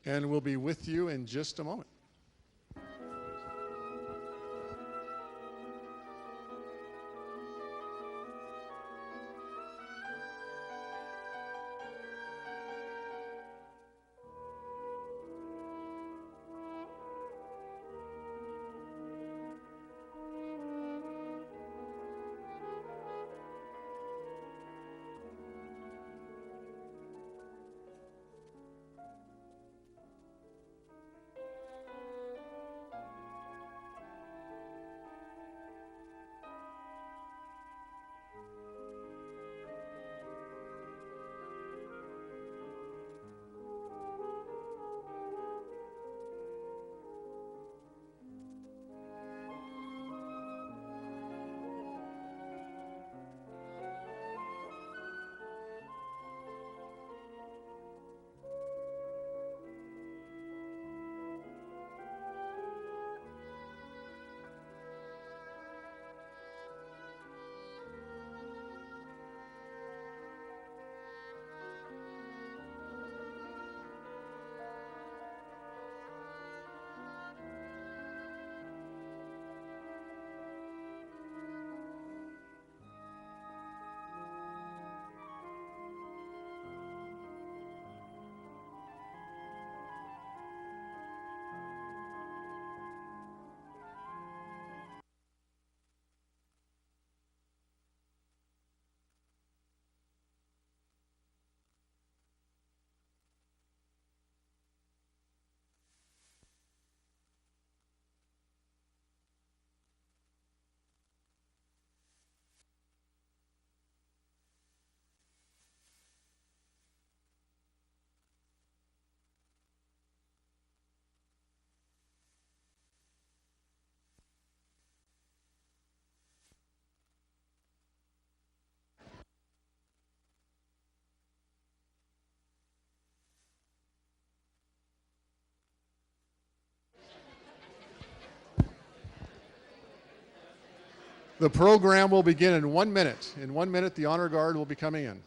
And we'll be with you in just a moment. The program will begin in 1 minute. In 1 minute, the honor guard will be coming in.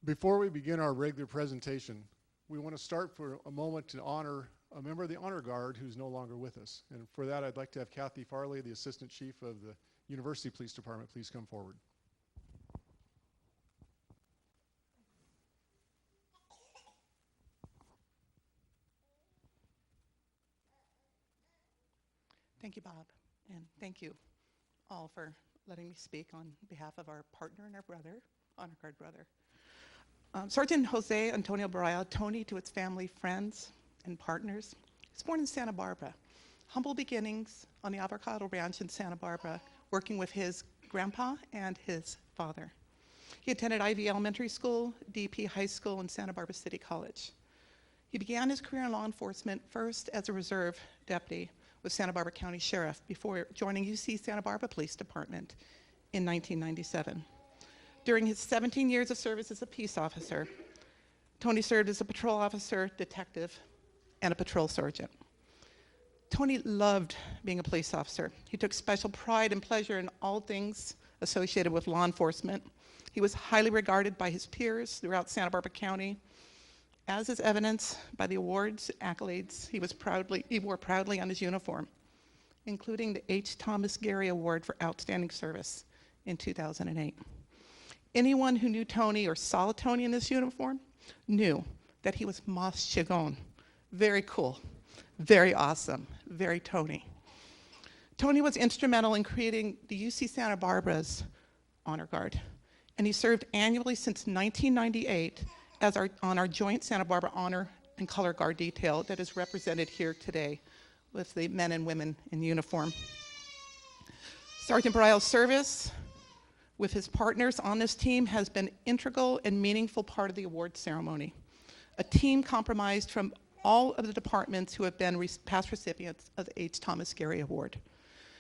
Before we begin our regular presentation, we want to start for a moment to honor a member of the Honor Guard who's no longer with us. And for that, I'd like to have Kathy Farley, the Assistant Chief of the University Police Department, please come forward. Thank you, Bob, and thank you all for letting me speak on behalf of our partner and our brother, Honor Guard brother. Sergeant Jose Antonio Baraya, Tony to its family, friends, and partners. He was born in Santa Barbara. Humble beginnings on the Avocado Ranch in Santa Barbara, working with his grandpa and his father. He attended Ivy Elementary School, DP High School, and Santa Barbara City College. He began his career in law enforcement first as a reserve deputy with Santa Barbara County Sheriff before joining UC Santa Barbara Police Department in 1997. During his 17 years of service as a peace officer, Tony served as a patrol officer, detective, and a patrol sergeant. Tony loved being a police officer. He took special pride and pleasure in all things associated with law enforcement. He was highly regarded by his peers throughout Santa Barbara County, as is evidenced by the awards, accolades he wore proudly on his uniform, including the H. Thomas GUERRY Award for Outstanding Service in 2008. Anyone who knew Tony or saw Tony in this uniform knew that he was Mas Chigon. Very cool, very awesome, very Tony. Tony was instrumental in creating the UC Santa Barbara's Honor Guard, and he served annually since 1998 on our joint Santa Barbara Honor and Color Guard detail that is represented here today with the men and women in uniform. Sergeant Baraya's service with his partners on this team has been integral and meaningful part of the award ceremony. A team comprised from all of the departments who have been past recipients of the H. Thomas GUERRY Award.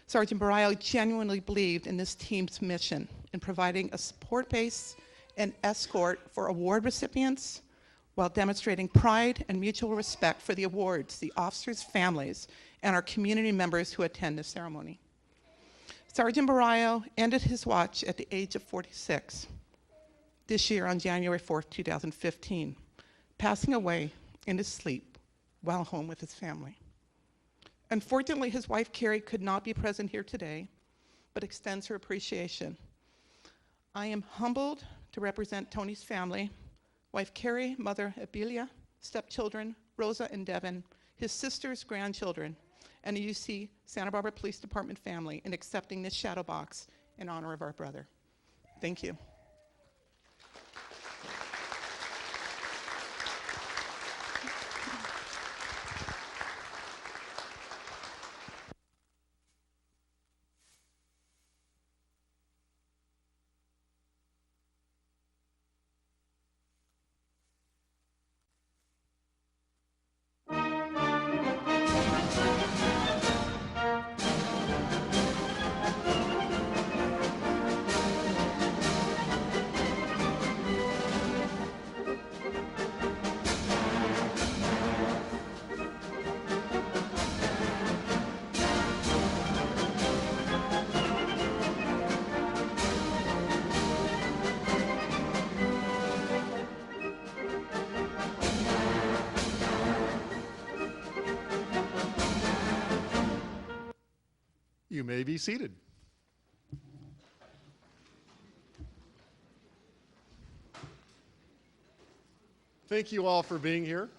Sergeant Baraya genuinely believed in this team's mission in providing a support base and escort for award recipients while demonstrating pride and mutual respect for the awards, the officers' families, and our community members who attend the ceremony. Sergeant Baraya ended his watch at the age of 46 this year on January 4th, 2015, passing away in his sleep while home with his family. Unfortunately, his wife, Carrie, could not be present here today, but extends her appreciation. I am humbled to represent Tony's family, wife Carrie, mother Abelia, stepchildren Rosa and Devin, his sisters, grandchildren, and the UC Santa Barbara Police Department family in accepting this shadow box in honor of our brother. Thank you. You may be seated. Thank you all for being here.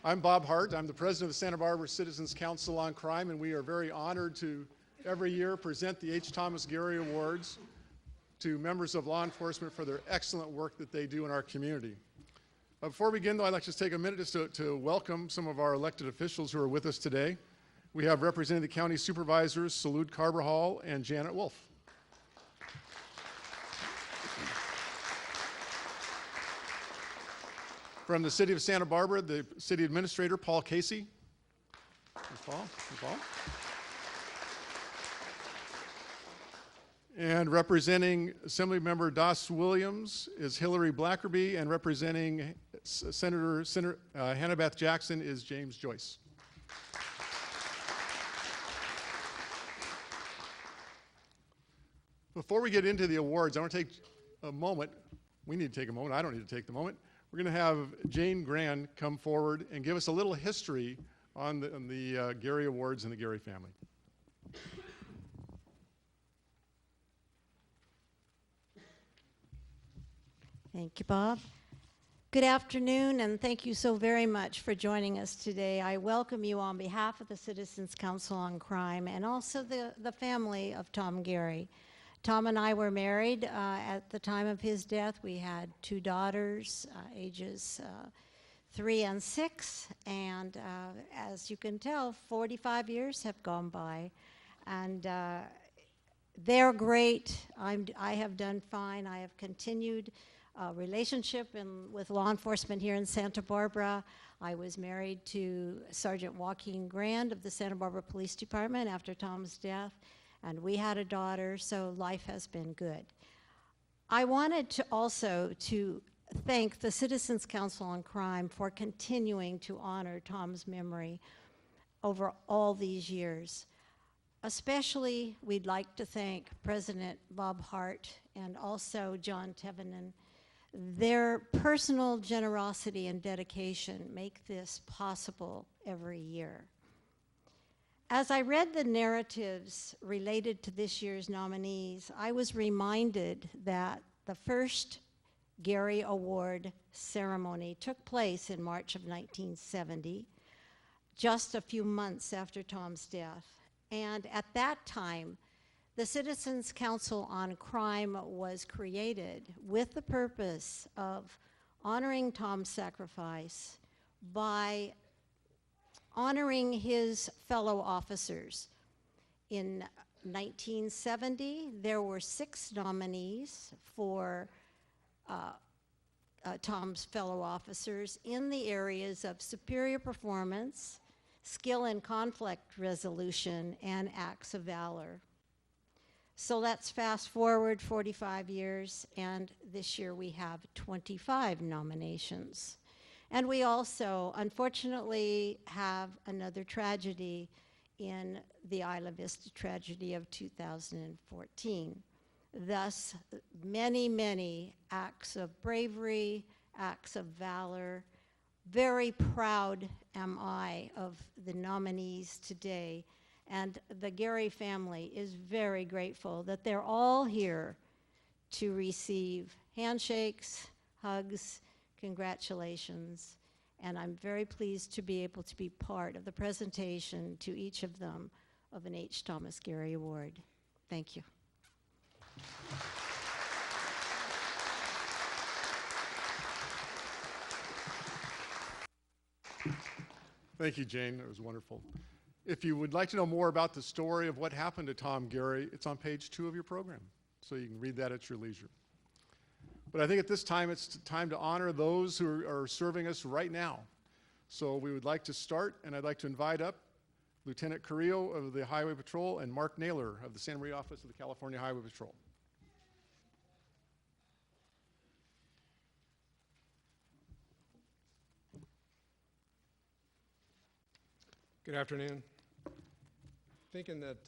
I'm Bob Hart. I'm the president of the Santa Barbara Citizens Council on Crime, and we are very honored to every year present the H. Thomas GUERRY Awards to members of law enforcement for their excellent work that they do in our community. Before we begin, though, I'd like to just take a minute just to welcome some of our elected officials who are with us today. We have representing the county supervisors, Salud Carbajal and Janet Wolf. From the city of Santa Barbara, the city administrator, Paul Casey. Here's Paul. Here's Paul. And representing Assemblymember Doss Williams is Hillary Blackerby, and representing Senator Hannah Beth Jackson is James Joyce. Before we get into the awards, I want to take a moment we need to take a moment. I don't need to take the moment. We're going to have Jane Grand come forward and give us a little history on the GUERRY Awards and the GUERRY family. Thank you, Bob. Good afternoon, and thank you so very much for joining us today. I welcome you on behalf of the Citizens Council on Crime and also the family of Tom GUERRY. Tom and I were married at the time of his death. We had 2 daughters, ages 3 and 6, and as you can tell, 45 years have gone by, and they're great. I have done fine. I have continued relationship with law enforcement here in Santa Barbara. I was married to Sergeant Joaquin Grand of the Santa Barbara Police Department after Tom's death, and we had a daughter, so life has been good. I wanted to also thank the Citizens Council on Crime for continuing to honor Tom's memory over all these years. Especially, we'd like to thank President Bob Hart and also John Tevenin. Their personal generosity and dedication make this possible every year. As I read the narratives related to this year's nominees, I was reminded that the first GUERRY Award ceremony took place in March of 1970, just a few months after Tom's death. And at that time, the Citizens Council on Crime was created with the purpose of honoring Tom's sacrifice by honoring his fellow officers. In 1970, there were 6 nominees for Tom's fellow officers in the areas of superior performance, skill in conflict resolution, and acts of valor. So let's fast forward 45 years, and this year we have 25 nominations. And we also, unfortunately, have another tragedy in the Isla Vista tragedy of 2014. Thus, many, many acts of bravery, acts of valor. Very proud am I of the nominees today. And the GUERRY family is very grateful that they're all here to receive handshakes, hugs, congratulations. And I'm very pleased to be able to be part of the presentation to each of them of an H. Thomas GUERRY Award. Thank you. Thank you, Jane. That was wonderful. If you would like to know more about the story of what happened to Tom GUERRY, it's on page 2 of your program, so you can read that at your leisure. But I think at this time, it's time to honor those who are serving us right now. So we would like to start, and I'd like to invite up Lieutenant Carrillo of the Highway Patrol and Mark Naylor of the Santa Maria Office of the California Highway Patrol. Good afternoon. Thinking that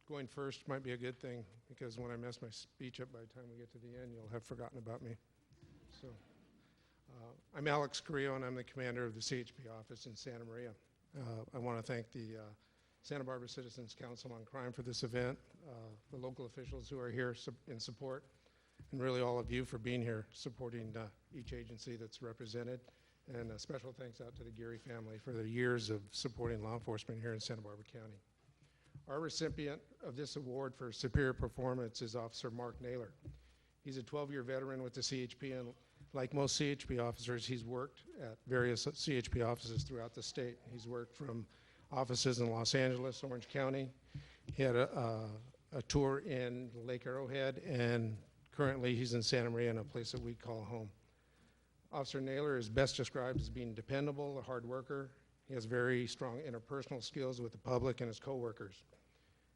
going first might be a good thing, because when I mess my speech up by the time we get to the end, you'll have forgotten about me. So, I'm Alex Carrillo, and I'm the commander of the CHP office in Santa Maria. I want to thank the Santa Barbara Citizens Council on Crime for this event, the local officials who are here in support, and really all of you for being here supporting each agency that's represented. And a special thanks out to the GUERRY family for their years of supporting law enforcement here in Santa Barbara County. Our recipient of this award for superior performance is Officer Mark Naylor. He's a 12-year veteran with the CHP, and like most CHP officers, he's worked at various CHP offices throughout the state. He's worked from offices in Los Angeles, Orange County. He had a tour in Lake Arrowhead, and currently he's in Santa Maria in a place that we call home. Officer Naylor is best described as being dependable, a hard worker. He has very strong interpersonal skills with the public and his coworkers.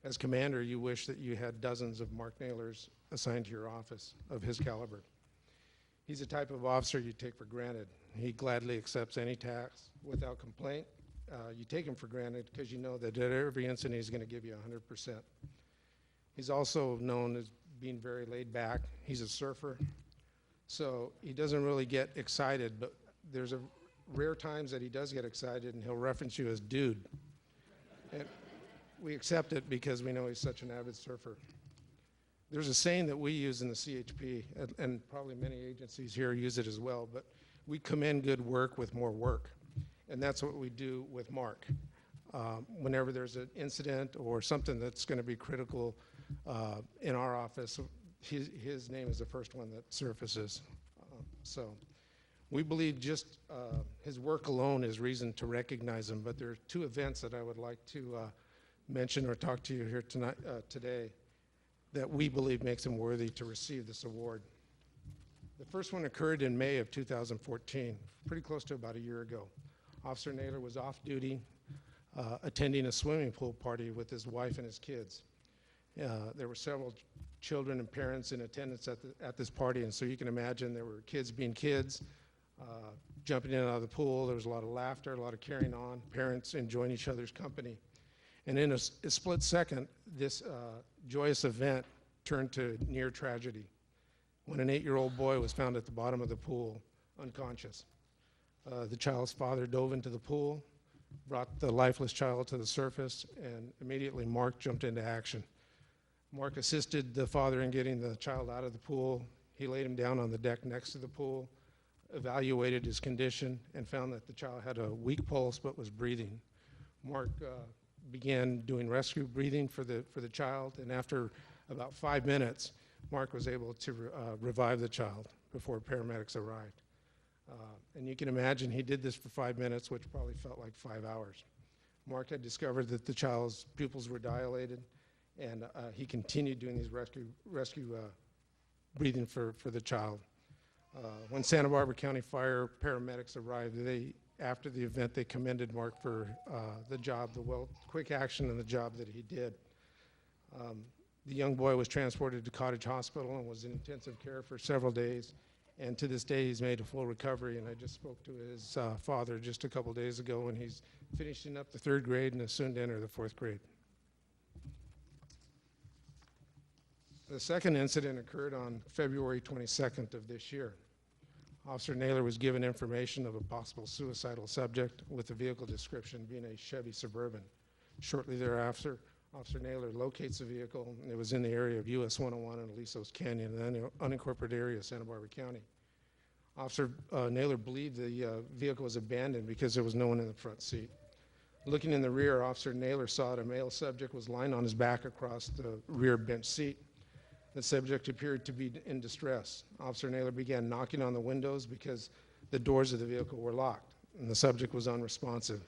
As commander, you wish that you had dozens of Mark Naylors assigned to your office of his caliber. He's the type of officer you take for granted. He gladly accepts any task without complaint. You take him for granted because you know that at every incident he's going to give you 100%. He's also known as being very laid back. He's a surfer. So he doesn't really get excited, but there's a rare times that he does get excited and he'll reference you as dude. And we accept it because we know he's such an avid surfer. There's a saying that we use in the CHP, and probably many agencies here use it as well, but we commend good work with more work. And that's what we do with Mark. Whenever there's an incident or something that's going to be critical in our office, his name is the first one that surfaces. So we believe just his work alone is reason to recognize him, but there are two events that I would like to mention or talk to you here tonight, today, that we believe makes him worthy to receive this award. The first one occurred in May of 2014, pretty close to about a year ago. Officer Naylor was off duty, attending a swimming pool party with his wife and his kids. There were several children and parents in attendance at this party, and so you can imagine there were kids being kids, jumping in and out of the pool. There was a lot of laughter, a lot of carrying on, parents enjoying each other's company. And in a split second, this joyous event turned to near tragedy when an 8-year-old boy was found at the bottom of the pool, unconscious. The child's father dove into the pool, brought the lifeless child to the surface, and immediately Mark jumped into action. Mark assisted the father in getting the child out of the pool. He laid him down on the deck next to the pool, evaluated his condition, and found that the child had a weak pulse but was breathing. Mark began doing rescue breathing for the child, and after about 5 minutes, Mark was able to revive the child before paramedics arrived. And you can imagine he did this for 5 minutes, which probably felt like 5 hours. Mark had discovered that the child's pupils were dilated, and he continued doing these rescue breathing for the child. When Santa Barbara County Fire paramedics arrived, after the event, they commended Mark for the job, quick action and the job that he did. The young boy was transported to Cottage Hospital and was in intensive care for several days. And to this day, he's made a full recovery. And I just spoke to his father just a couple days ago, and he's finishing up the 3rd grade and is soon to enter the 4th grade. The second incident occurred on February 22nd of this year. Officer Naylor was given information of a possible suicidal subject with the vehicle description being a Chevy Suburban. Shortly thereafter, Officer Naylor locates the vehicle, and it was in the area of US 101 and Alisos Canyon, an unincorporated area of Santa Barbara County. Officer Naylor believed the vehicle was abandoned because there was no one in the front seat. Looking in the rear, Officer Naylor saw that a male subject was lying on his back across the rear bench seat. The subject appeared to be in distress. Officer Naylor began knocking on the windows because the doors of the vehicle were locked, and the subject was unresponsive.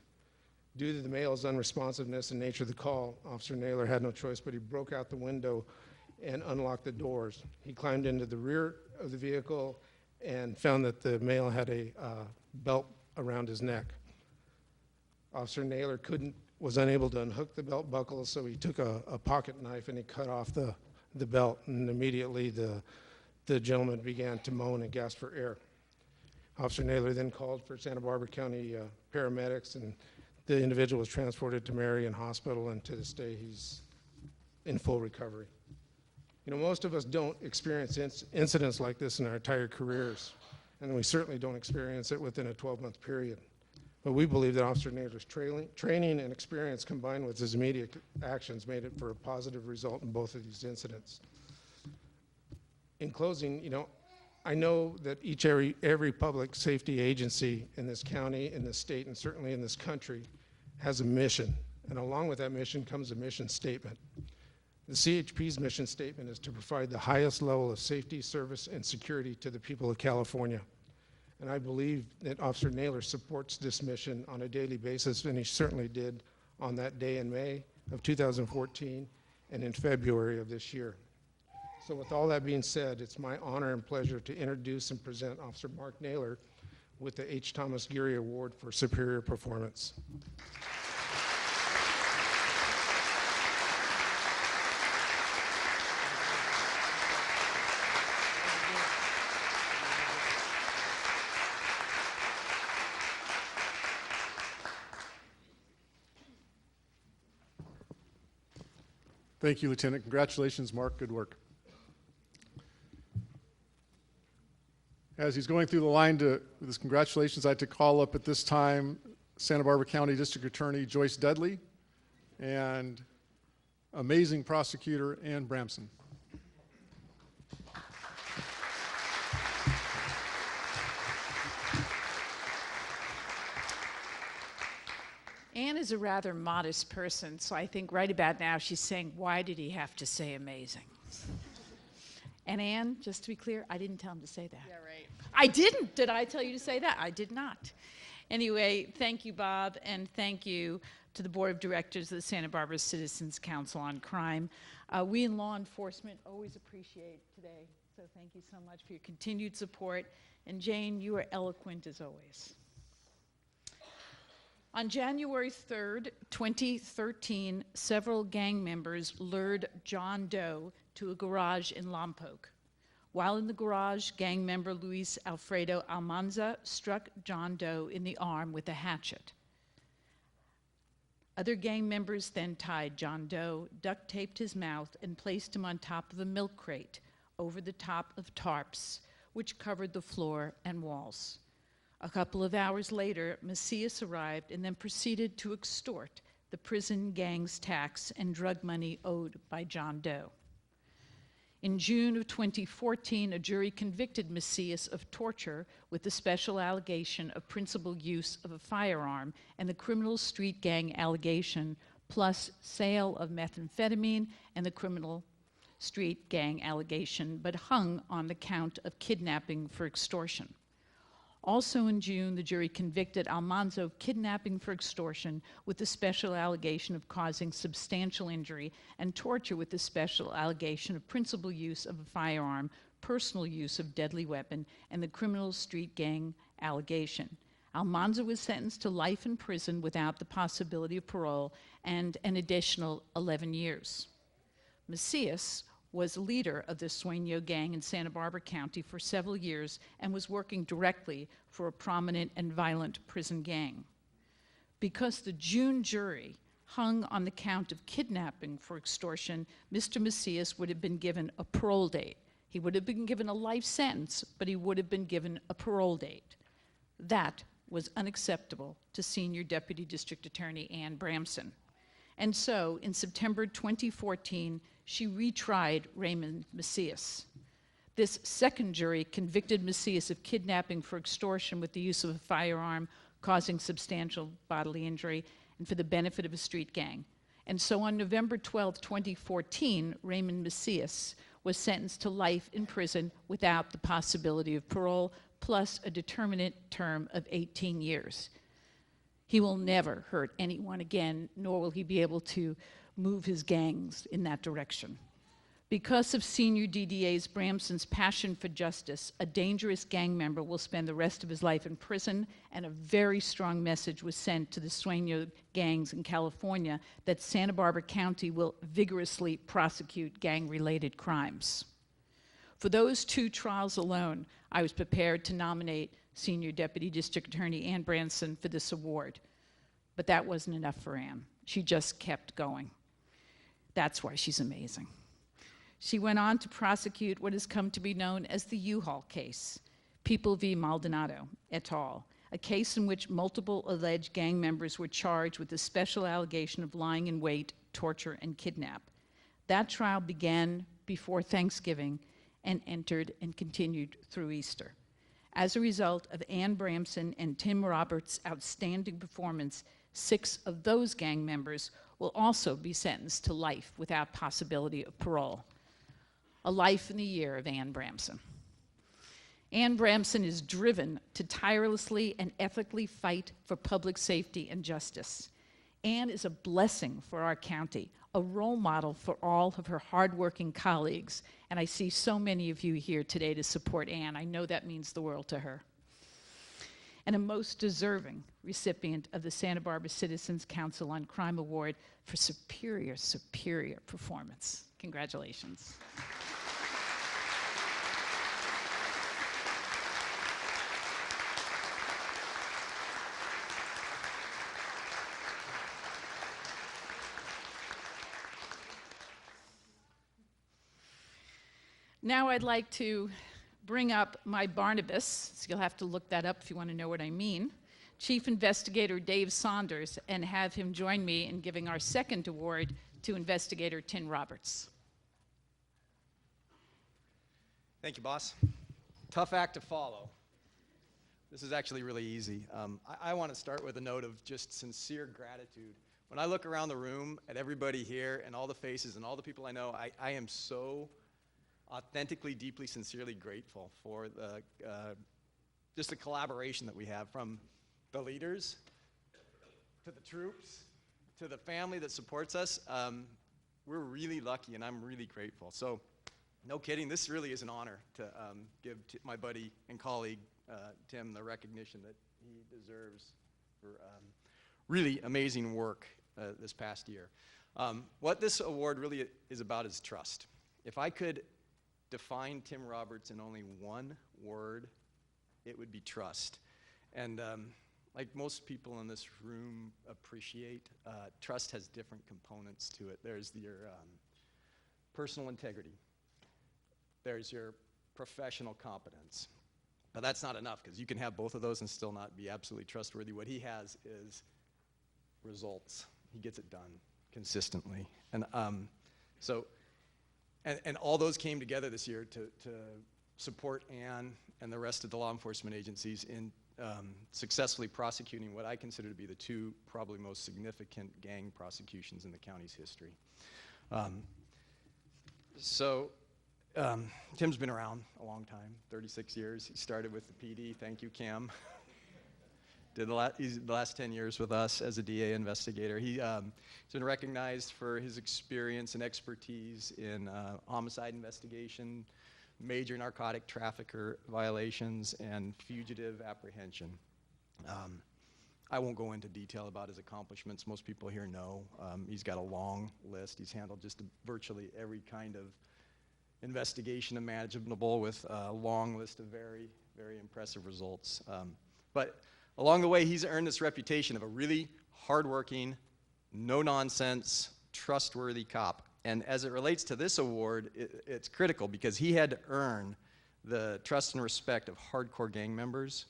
Due to the male's unresponsiveness and nature of the call, Officer Naylor had no choice, but he broke out the window and unlocked the doors. He climbed into the rear of the vehicle and found that the male had a belt around his neck. Officer Naylor was unable to unhook the belt buckle, so he took a pocket knife and he cut off the belt, and immediately the gentleman began to moan and gasp for air. Officer Naylor then called for Santa Barbara County paramedics, and the individual was transported to Marion Hospital, and to this day he's in full recovery. You know, most of us don't experience incidents like this in our entire careers, and we certainly don't experience it within a 12-month period. But we believe that Officer Naylor's training and experience combined with his immediate actions made it for a positive result in both of these incidents. In closing, you know, I know that every public safety agency in this county, in this state, and certainly in this country has a mission. And along with that mission comes a mission statement. The CHP's mission statement is to provide the highest level of safety, service, and security to the people of California. And I believe that Officer Naylor supports this mission on a daily basis, and he certainly did on that day in May of 2014 and in February of this year. So with all that being said, it's my honor and pleasure to introduce and present Officer Mark Naylor with the H. Thomas GUERRY Award for Superior Performance. Thank you, Lieutenant. Congratulations, Mark. Good work. As he's going through the line with his congratulations, I'd like to call up at this time Santa Barbara County District Attorney Joyce Dudley and amazing prosecutor Ann Bramson. Anne is a rather modest person, so I think right about now she's saying, why did he have to say amazing? And Anne, just to be clear, I didn't tell him to say that. Yeah, right. I didn't. Did I tell you to say that? I did not. Anyway, thank you, Bob, and thank you to the Board of Directors of the Santa Barbara Citizens Council on Crime. We in law enforcement always appreciate today, so thank you so much for your continued support. And Jane, you are eloquent as always. On January 3rd, 2013, several gang members lured John Doe to a garage in Lompoc. While in the garage, gang member Luis Alfredo Almanza struck John Doe in the arm with a hatchet. Other gang members then tied John Doe, duct taped his mouth, and placed him on top of a milk crate over the top of tarps, which covered the floor and walls. A couple of hours later, Macias arrived and then proceeded to extort the prison gang's tax and drug money owed by John Doe. In June of 2014, a jury convicted Macias of torture with the special allegation of principal use of a firearm and the criminal street gang allegation, plus sale of methamphetamine and the criminal street gang allegation, but hung on the count of kidnapping for extortion. Also in June, the jury convicted Almanza of kidnapping for extortion with the special allegation of causing substantial injury and torture with the special allegation of principal use of a firearm, personal use of deadly weapon, and the criminal street gang allegation. Almanza was sentenced to life in prison without the possibility of parole and an additional 11 years. Macias was leader of the Sueño gang in Santa Barbara County for several years and was working directly for a prominent and violent prison gang. Because the June jury hung on the count of kidnapping for extortion, Mr. Macias would have been given a parole date. He would have been given a life sentence, but he would have been given a parole date. That was unacceptable to Senior Deputy District Attorney Ann Bramson. And so, in September 2014, she retried Raymond Macias. This second jury convicted Macias of kidnapping for extortion with the use of a firearm, causing substantial bodily injury, and for the benefit of a street gang. And so on November 12, 2014, Raymond Macias was sentenced to life in prison without the possibility of parole, plus a determinate term of 18 years. He will never hurt anyone again, nor will he be able to move his gangs in that direction. Because of Senior DDA's Bramson's passion for justice, a dangerous gang member will spend the rest of his life in prison, and a very strong message was sent to the Sueño gangs in California that Santa Barbara County will vigorously prosecute gang-related crimes. For those two trials alone, I was prepared to nominate Senior Deputy District Attorney Ann Bramson for this award. But that wasn't enough for Ann. She just kept going. That's why she's amazing. She went on to prosecute what has come to be known as the U-Haul case, People v. Maldonado et al., a case in which multiple alleged gang members were charged with the special allegation of lying in wait, torture, and kidnap. That trial began before Thanksgiving and entered and continued through Easter. As a result of Ann Bramson and Tim Roberts' outstanding performance, 6 of those gang members will also be sentenced to life without possibility of parole. A life in the year of Ann Bramson. Ann Bramson is driven to tirelessly and ethically fight for public safety and justice. Ann is a blessing for our county, a role model for all of her hardworking colleagues, and I see so many of you here today to support Ann. I know that means the world to her. And a most deserving recipient of the Santa Barbara Citizens Council on Crime Award for superior performance. Congratulations. Now I'd like to bring up my Barnabas, so you'll have to look that up if you want to know what I mean, Chief Investigator Dave Saunders, and have him join me in giving our second award to Investigator Tim Roberts. Thank you, boss. Tough act to follow. This is actually really easy. I want to start with a note of just sincere gratitude. When I look around the room at everybody here and all the faces and all the people I know, I am so authentically, deeply, sincerely grateful for just the collaboration that we have, from the leaders to the troops to the family that supports us. We're really lucky, and I'm really grateful. So, no kidding, this really is an honor to give my buddy and colleague Tim the recognition that he deserves for really amazing work this past year. What this award really is about is trust. If I could define Tim Roberts in only one word, it would be trust. And like most people in this room appreciate, trust has different components to it. There's your personal integrity. There's your professional competence. But that's not enough, because you can have both of those and still not be absolutely trustworthy. What he has is results. He gets it done consistently. And and all those came together this year to support Ann and the rest of the law enforcement agencies in successfully prosecuting what I consider to be the two probably most significant gang prosecutions in the county's history. Tim's been around a long time, 36 years. He started with the PD. Thank you, Cam. He's the last 10 years with us as a DA investigator. He's been recognized for his experience and expertise in homicide investigation, major narcotic trafficker violations, and fugitive apprehension. I won't go into detail about his accomplishments. Most people here know. He's got a long list. He's handled just virtually every kind of investigation imaginable, with a long list of very, very impressive results. But along the way, he's earned this reputation of a really hardworking, no-nonsense, trustworthy cop. And as it relates to this award, it's critical, because he had to earn the trust and respect of hardcore gang members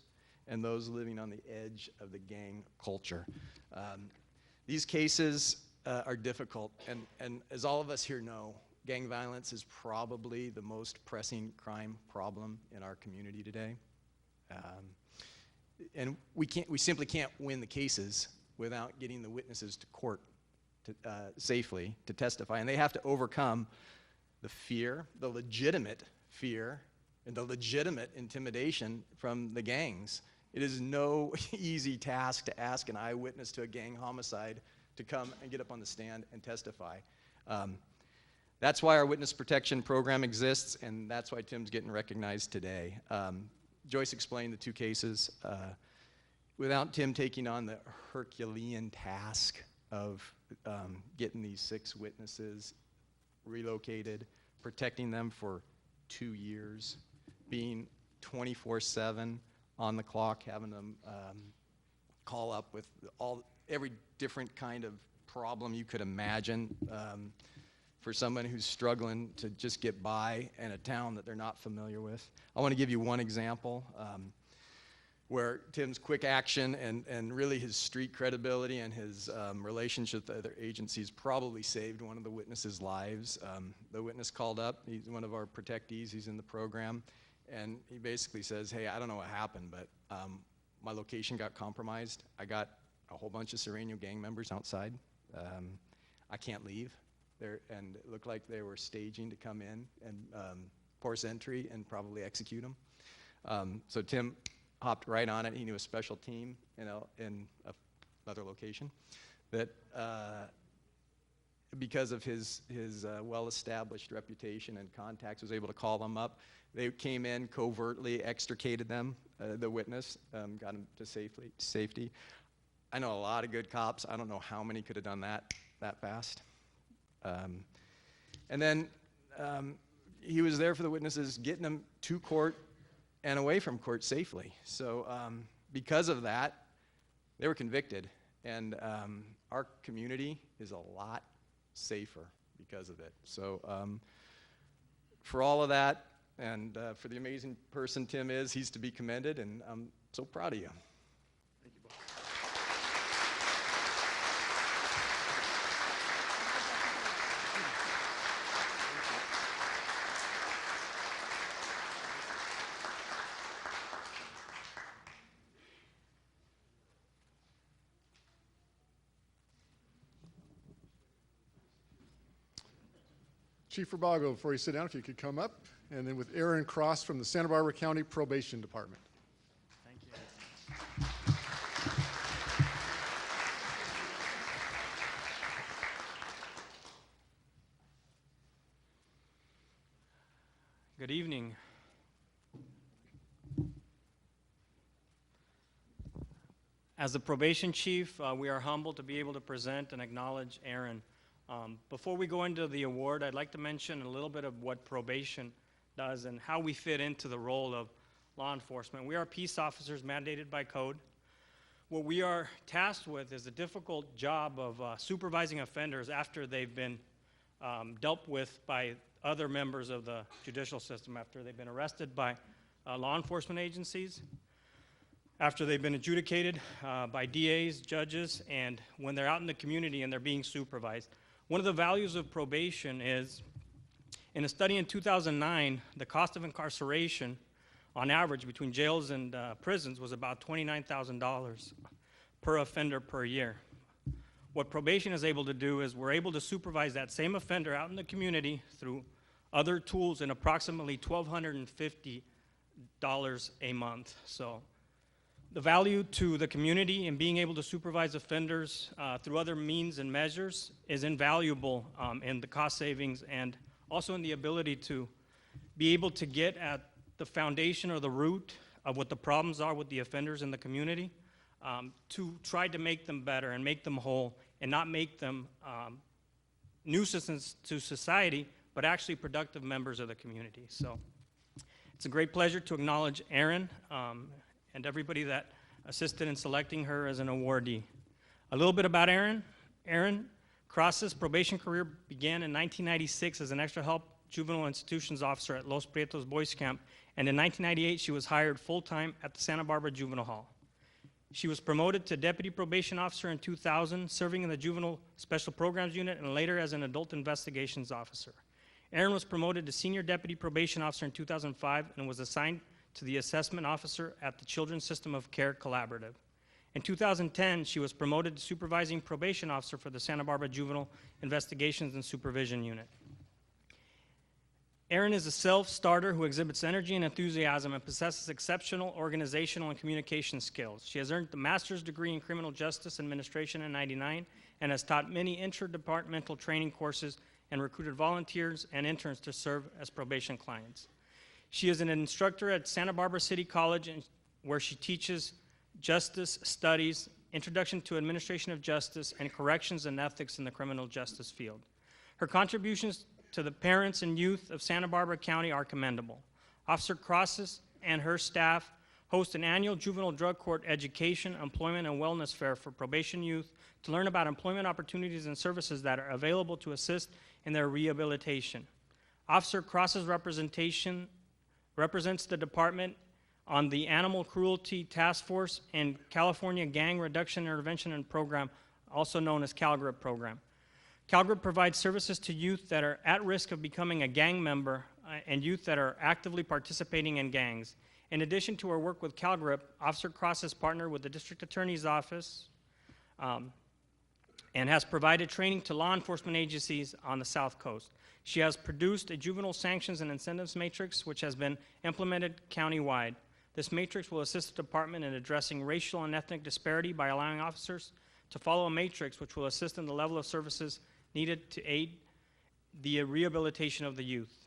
and those living on the edge of the gang culture. These cases are difficult, and as all of us here know, gang violence is probably the most pressing crime problem in our community today. And we simply can't win the cases without getting the witnesses to court safely to testify. And they have to overcome the fear, the legitimate fear, and the legitimate intimidation from the gangs. It is no easy task to ask an eyewitness to a gang homicide to come and get up on the stand and testify. That's why our witness protection program exists, and that's why Tim's getting recognized today. Joyce explained the two cases. Without Tim taking on the Herculean task of getting these 6 witnesses relocated, protecting them for 2 years, being 24/7 on the clock, having them call up with every different kind of problem you could imagine, for someone who's struggling to just get by in a town that they're not familiar with. I want to give you one example where Tim's quick action and really his street credibility and his relationship with other agencies probably saved one of the witnesses' lives. The witness called up. He's one of our protectees. He's in the program. And he basically says, hey, I don't know what happened, but my location got compromised. I got a whole bunch of Sereno gang members outside. I can't leave. And it looked like they were staging to come in and force entry and probably execute him. So Tim hopped right on it. He knew a special team in another location that, because of his well-established reputation and contacts, was able to call them up. They came in covertly, extricated them, the witness, got him to safety. I know a lot of good cops. I don't know how many could have done that fast. And then he was there for the witnesses, getting them to court and away from court safely. So because of that, they were convicted. And our community is a lot safer because of it. So for all of that, And for the amazing person Tim is, he's to be commended, and I'm so proud of you. Thank you, Bob. Chief Rabago, before you sit down, if you could come up, and then with Aaron Cross from the Santa Barbara County Probation Department. Thank you. Good evening. As the probation chief, we are humbled to be able to present and acknowledge Aaron. Before we go into the award, I'd like to mention a little bit of what probation does and how we fit into the role of law enforcement. We are peace officers mandated by code. What we are tasked with is the difficult job of supervising offenders after they've been dealt with by other members of the judicial system, after they've been arrested by law enforcement agencies, after they've been adjudicated by DAs, judges, and when they're out in the community and they're being supervised. One of the values of probation is, in a study in 2009, the cost of incarceration on average between jails and prisons was about $29,000 per offender per year. What probation is able to do is we're able to supervise that same offender out in the community through other tools in approximately $1,250 a month. So the value to the community in being able to supervise offenders through other means and measures is invaluable in the cost savings and also in the ability to be able to get at the foundation or the root of what the problems are with the offenders in the community, to try to make them better and make them whole and not make them nuisances to society, but actually productive members of the community. So it's a great pleasure to acknowledge Erin and everybody that assisted in selecting her as an awardee. A little bit about Erin. Erin Cross's probation career began in 1996 as an extra help juvenile institutions officer at Los Prietos Boys Camp, and in 1998 she was hired full-time at the Santa Barbara Juvenile Hall. She was promoted to deputy probation officer in 2000, serving in the Juvenile Special Programs Unit and later as an adult investigations officer. Erin was promoted to senior deputy probation officer in 2005 and was assigned to the assessment officer at the Children's System of Care Collaborative. In 2010, she was promoted to supervising probation officer for the Santa Barbara Juvenile Investigations and Supervision Unit. Erin is a self-starter who exhibits energy and enthusiasm and possesses exceptional organizational and communication skills. She has earned the master's degree in criminal justice administration in '99 and has taught many interdepartmental training courses and recruited volunteers and interns to serve as probation clients. She is an instructor at Santa Barbara City College where she teaches justice studies, introduction to administration of justice, and corrections and ethics in the criminal justice field. Her contributions to the parents and youth of Santa Barbara County are commendable. Officer Crosses and her staff host an annual juvenile drug court education, employment, and wellness fair for probation youth to learn about employment opportunities and services that are available to assist in their rehabilitation. Officer Crosses' representation represents the department on the Animal Cruelty Task Force and California Gang Reduction Intervention and Program, also known as CalGRIP program. CalGRIP provides services to youth that are at risk of becoming a gang member and youth that are actively participating in gangs. In addition to her work with CalGRIP, Officer Cross has partnered with the District Attorney's Office and has provided training to law enforcement agencies on the South Coast. She has produced a juvenile sanctions and incentives matrix which has been implemented countywide. This matrix will assist the department in addressing racial and ethnic disparity by allowing officers to follow a matrix which will assist in the level of services needed to aid the rehabilitation of the youth.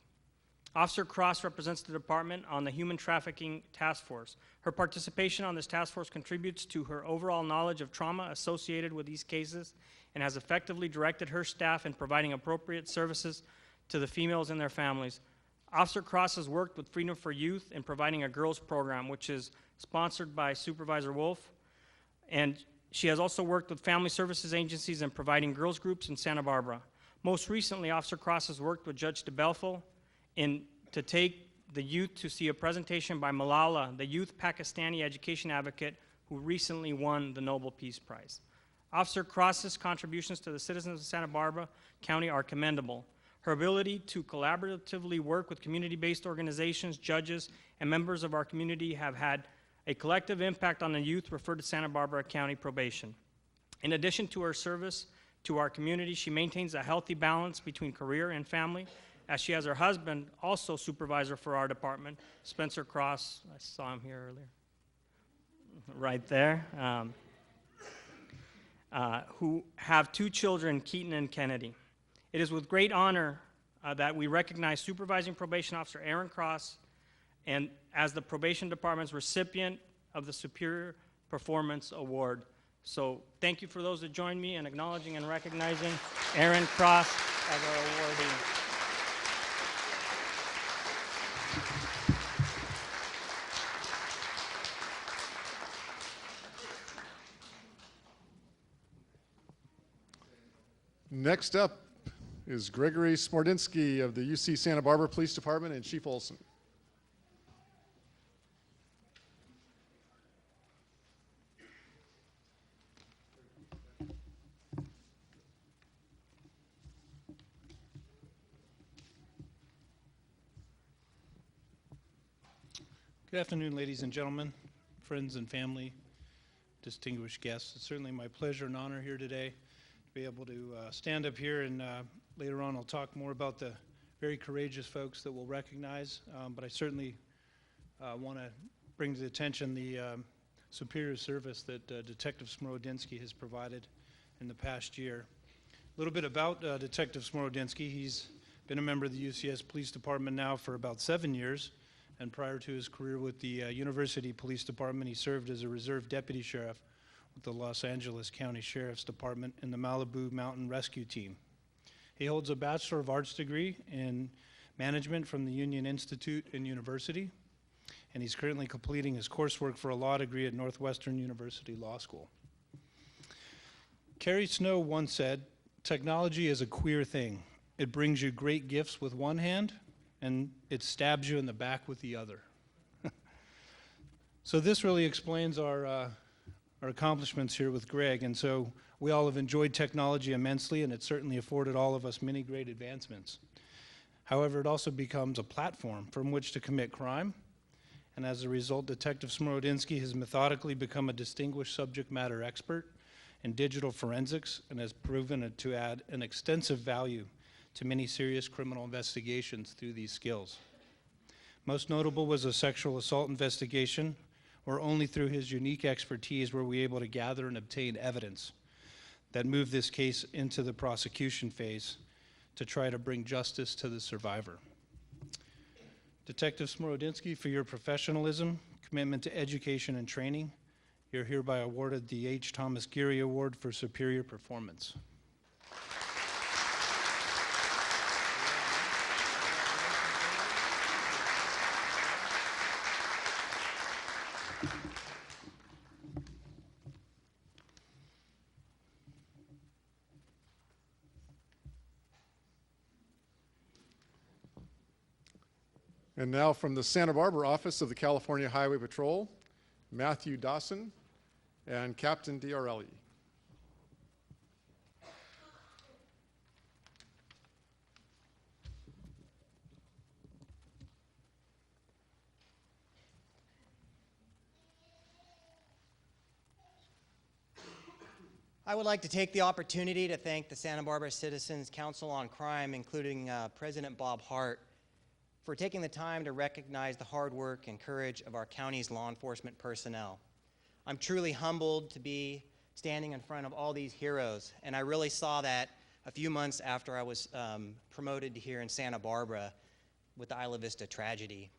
Officer Cross represents the department on the Human Trafficking Task Force. Her participation on this task force contributes to her overall knowledge of trauma associated with these cases and has effectively directed her staff in providing appropriate services to the females and their families. Officer Cross has worked with Freedom for Youth in providing a girls program, which is sponsored by Supervisor Wolf, and she has also worked with family services agencies in providing girls groups in Santa Barbara. Most recently, Officer Cross has worked with Judge DeBelfo to take the youth to see a presentation by Malala, the youth Pakistani education advocate who recently won the Nobel Peace Prize. Officer Cross's contributions to the citizens of Santa Barbara County are commendable. Her ability to collaboratively work with community-based organizations, judges, and members of our community have had a collective impact on the youth referred to Santa Barbara County Probation. In addition to her service to our community, she maintains a healthy balance between career and family, as she has her husband, also supervisor for our department, Spencer Cross. I saw him here earlier. Right there. Who have 2 children, Keaton and Kennedy. It is with great honor that we recognize Supervising Probation Officer Aaron Cross and as the Probation Department's recipient of the Superior Performance Award. So thank you for those that joined me in acknowledging and recognizing Aaron Cross as our awardee. Next up is Gregory Smordinsky of the UC Santa Barbara Police Department and Chief Olson. Good afternoon, ladies and gentlemen, friends and family, distinguished guests. It's certainly my pleasure and honor here today to be able to stand up here, and later on I'll talk more about the very courageous folks that we'll recognize, but I certainly want to bring to the attention the superior service that Detective Smorodinsky has provided in the past year. A little bit about Detective Smorodinsky. He's been a member of the UCS Police Department now for about 7 years. And prior to his career with the University Police Department, he served as a reserve deputy sheriff with the Los Angeles County Sheriff's Department in the Malibu Mountain Rescue Team. He holds a Bachelor of Arts degree in management from the Union Institute and University, and he's currently completing his coursework for a law degree at Northwestern University Law School. Carrie Snow once said, "Technology is a queer thing. It brings you great gifts with one hand, and it stabs you in the back with the other." So this really explains our accomplishments here with Greg, and so we all have enjoyed technology immensely, and it certainly afforded all of us many great advancements. However, it also becomes a platform from which to commit crime, and as a result, Detective Smorodinsky has methodically become a distinguished subject matter expert in digital forensics and has proven to add an extensive value to many serious criminal investigations through these skills. Most notable was a sexual assault investigation, where only through his unique expertise were we able to gather and obtain evidence that moved this case into the prosecution phase to try to bring justice to the survivor. Detective Smorodinsky, for your professionalism, commitment to education and training, you're hereby awarded the H. Thomas Geary Award for Superior Performance. And now from the Santa Barbara office of the California Highway Patrol, Matthew Dawson and Captain Diarelli. I would like to take the opportunity to thank the Santa Barbara Citizens Council on Crime, including President Bob Hart, for taking the time to recognize the hard work and courage of our county's law enforcement personnel. I'm truly humbled to be standing in front of all these heroes, and I really saw that a few months after I was promoted here in Santa Barbara with the Isla Vista tragedy.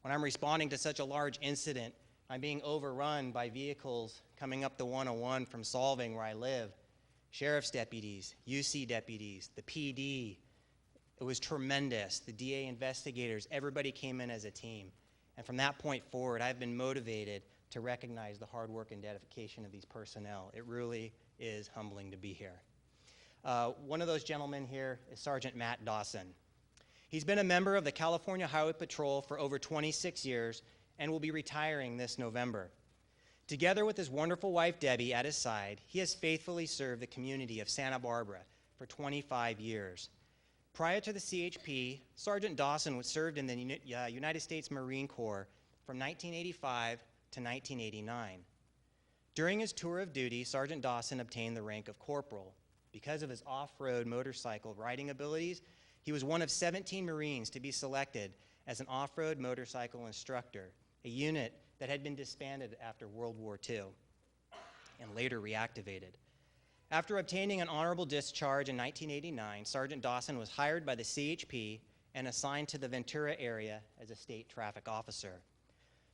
When I'm responding to such a large incident, I'm being overrun by vehicles coming up the 101 from Solving, where I live, sheriff's deputies, UC deputies, the PD. It was tremendous. The DA investigators, everybody came in as a team. And from that point forward, I've been motivated to recognize the hard work and dedication of these personnel. It really is humbling to be here. One of those gentlemen here is Sergeant Matt Dawson. He's been a member of the California Highway Patrol for over 26 years and will be retiring this November. Together with his wonderful wife, Debbie, at his side, he has faithfully served the community of Santa Barbara for 25 years. Prior to the CHP, Sergeant Dawson served in the United States Marine Corps from 1985 to 1989. During his tour of duty, Sergeant Dawson obtained the rank of corporal. Because of his off-road motorcycle riding abilities, he was one of 17 Marines to be selected as an off-road motorcycle instructor, a unit that had been disbanded after World War II and later reactivated. After obtaining an honorable discharge in 1989, Sergeant Dawson was hired by the CHP and assigned to the Ventura area as a state traffic officer.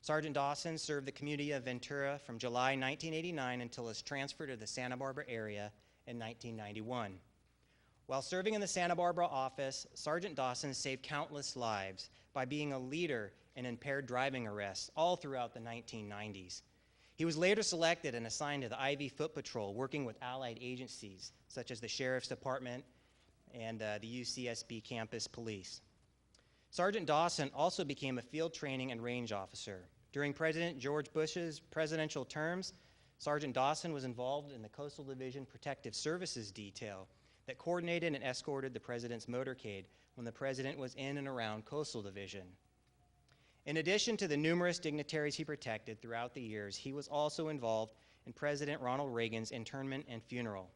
Sergeant Dawson served the community of Ventura from July 1989 until his transfer to the Santa Barbara area in 1991. While serving in the Santa Barbara office, Sergeant Dawson saved countless lives by being a leader in impaired driving arrests all throughout the 1990s. He was later selected and assigned to the IV Foot Patrol, working with allied agencies such as the Sheriff's Department and the UCSB Campus Police. Sergeant Dawson also became a field training and range officer. During President George Bush's presidential terms, Sergeant Dawson was involved in the Coastal Division Protective Services Detail that coordinated and escorted the president's motorcade when the president was in and around Coastal Division. In addition to the numerous dignitaries he protected throughout the years, he was also involved in President Ronald Reagan's internment and funeral.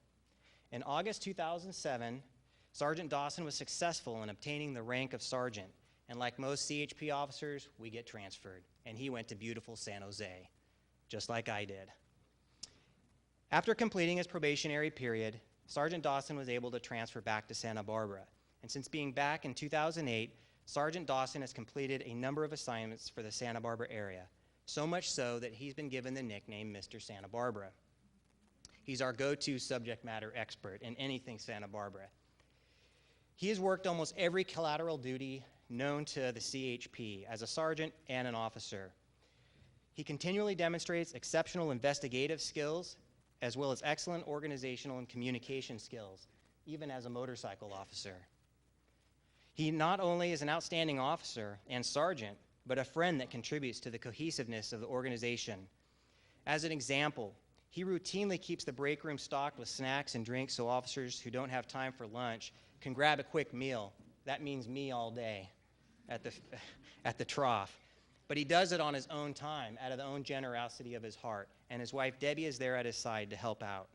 In August 2007, Sergeant Dawson was successful in obtaining the rank of sergeant, and like most CHP officers, we get transferred, and he went to beautiful San Jose, just like I did. After completing his probationary period, Sergeant Dawson was able to transfer back to Santa Barbara, and since being back in 2008, Sergeant Dawson has completed a number of assignments for the Santa Barbara area, so much so that he's been given the nickname Mr. Santa Barbara. He's our go-to subject matter expert in anything Santa Barbara. He has worked almost every collateral duty known to the CHP as a sergeant and an officer. He continually demonstrates exceptional investigative skills as well as excellent organizational and communication skills, even as a motorcycle officer. He not only is an outstanding officer and sergeant, but a friend that contributes to the cohesiveness of the organization. As an example, he routinely keeps the break room stocked with snacks and drinks so officers who don't have time for lunch can grab a quick meal. That means me all day at the trough. But he does it on his own time, out of the own generosity of his heart, and his wife Debbie is there at his side to help out.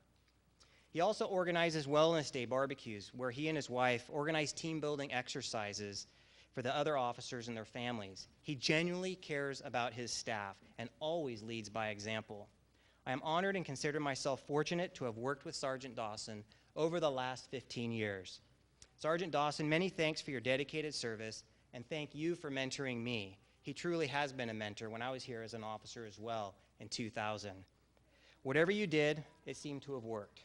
He also organizes wellness day barbecues where he and his wife organize team building exercises for the other officers and their families. He genuinely cares about his staff and always leads by example. I am honored and consider myself fortunate to have worked with Sergeant Dawson over the last 15 years. Sergeant Dawson, many thanks for your dedicated service, and thank you for mentoring me. He truly has been a mentor when I was here as an officer as well in 2000. Whatever you did, it seemed to have worked.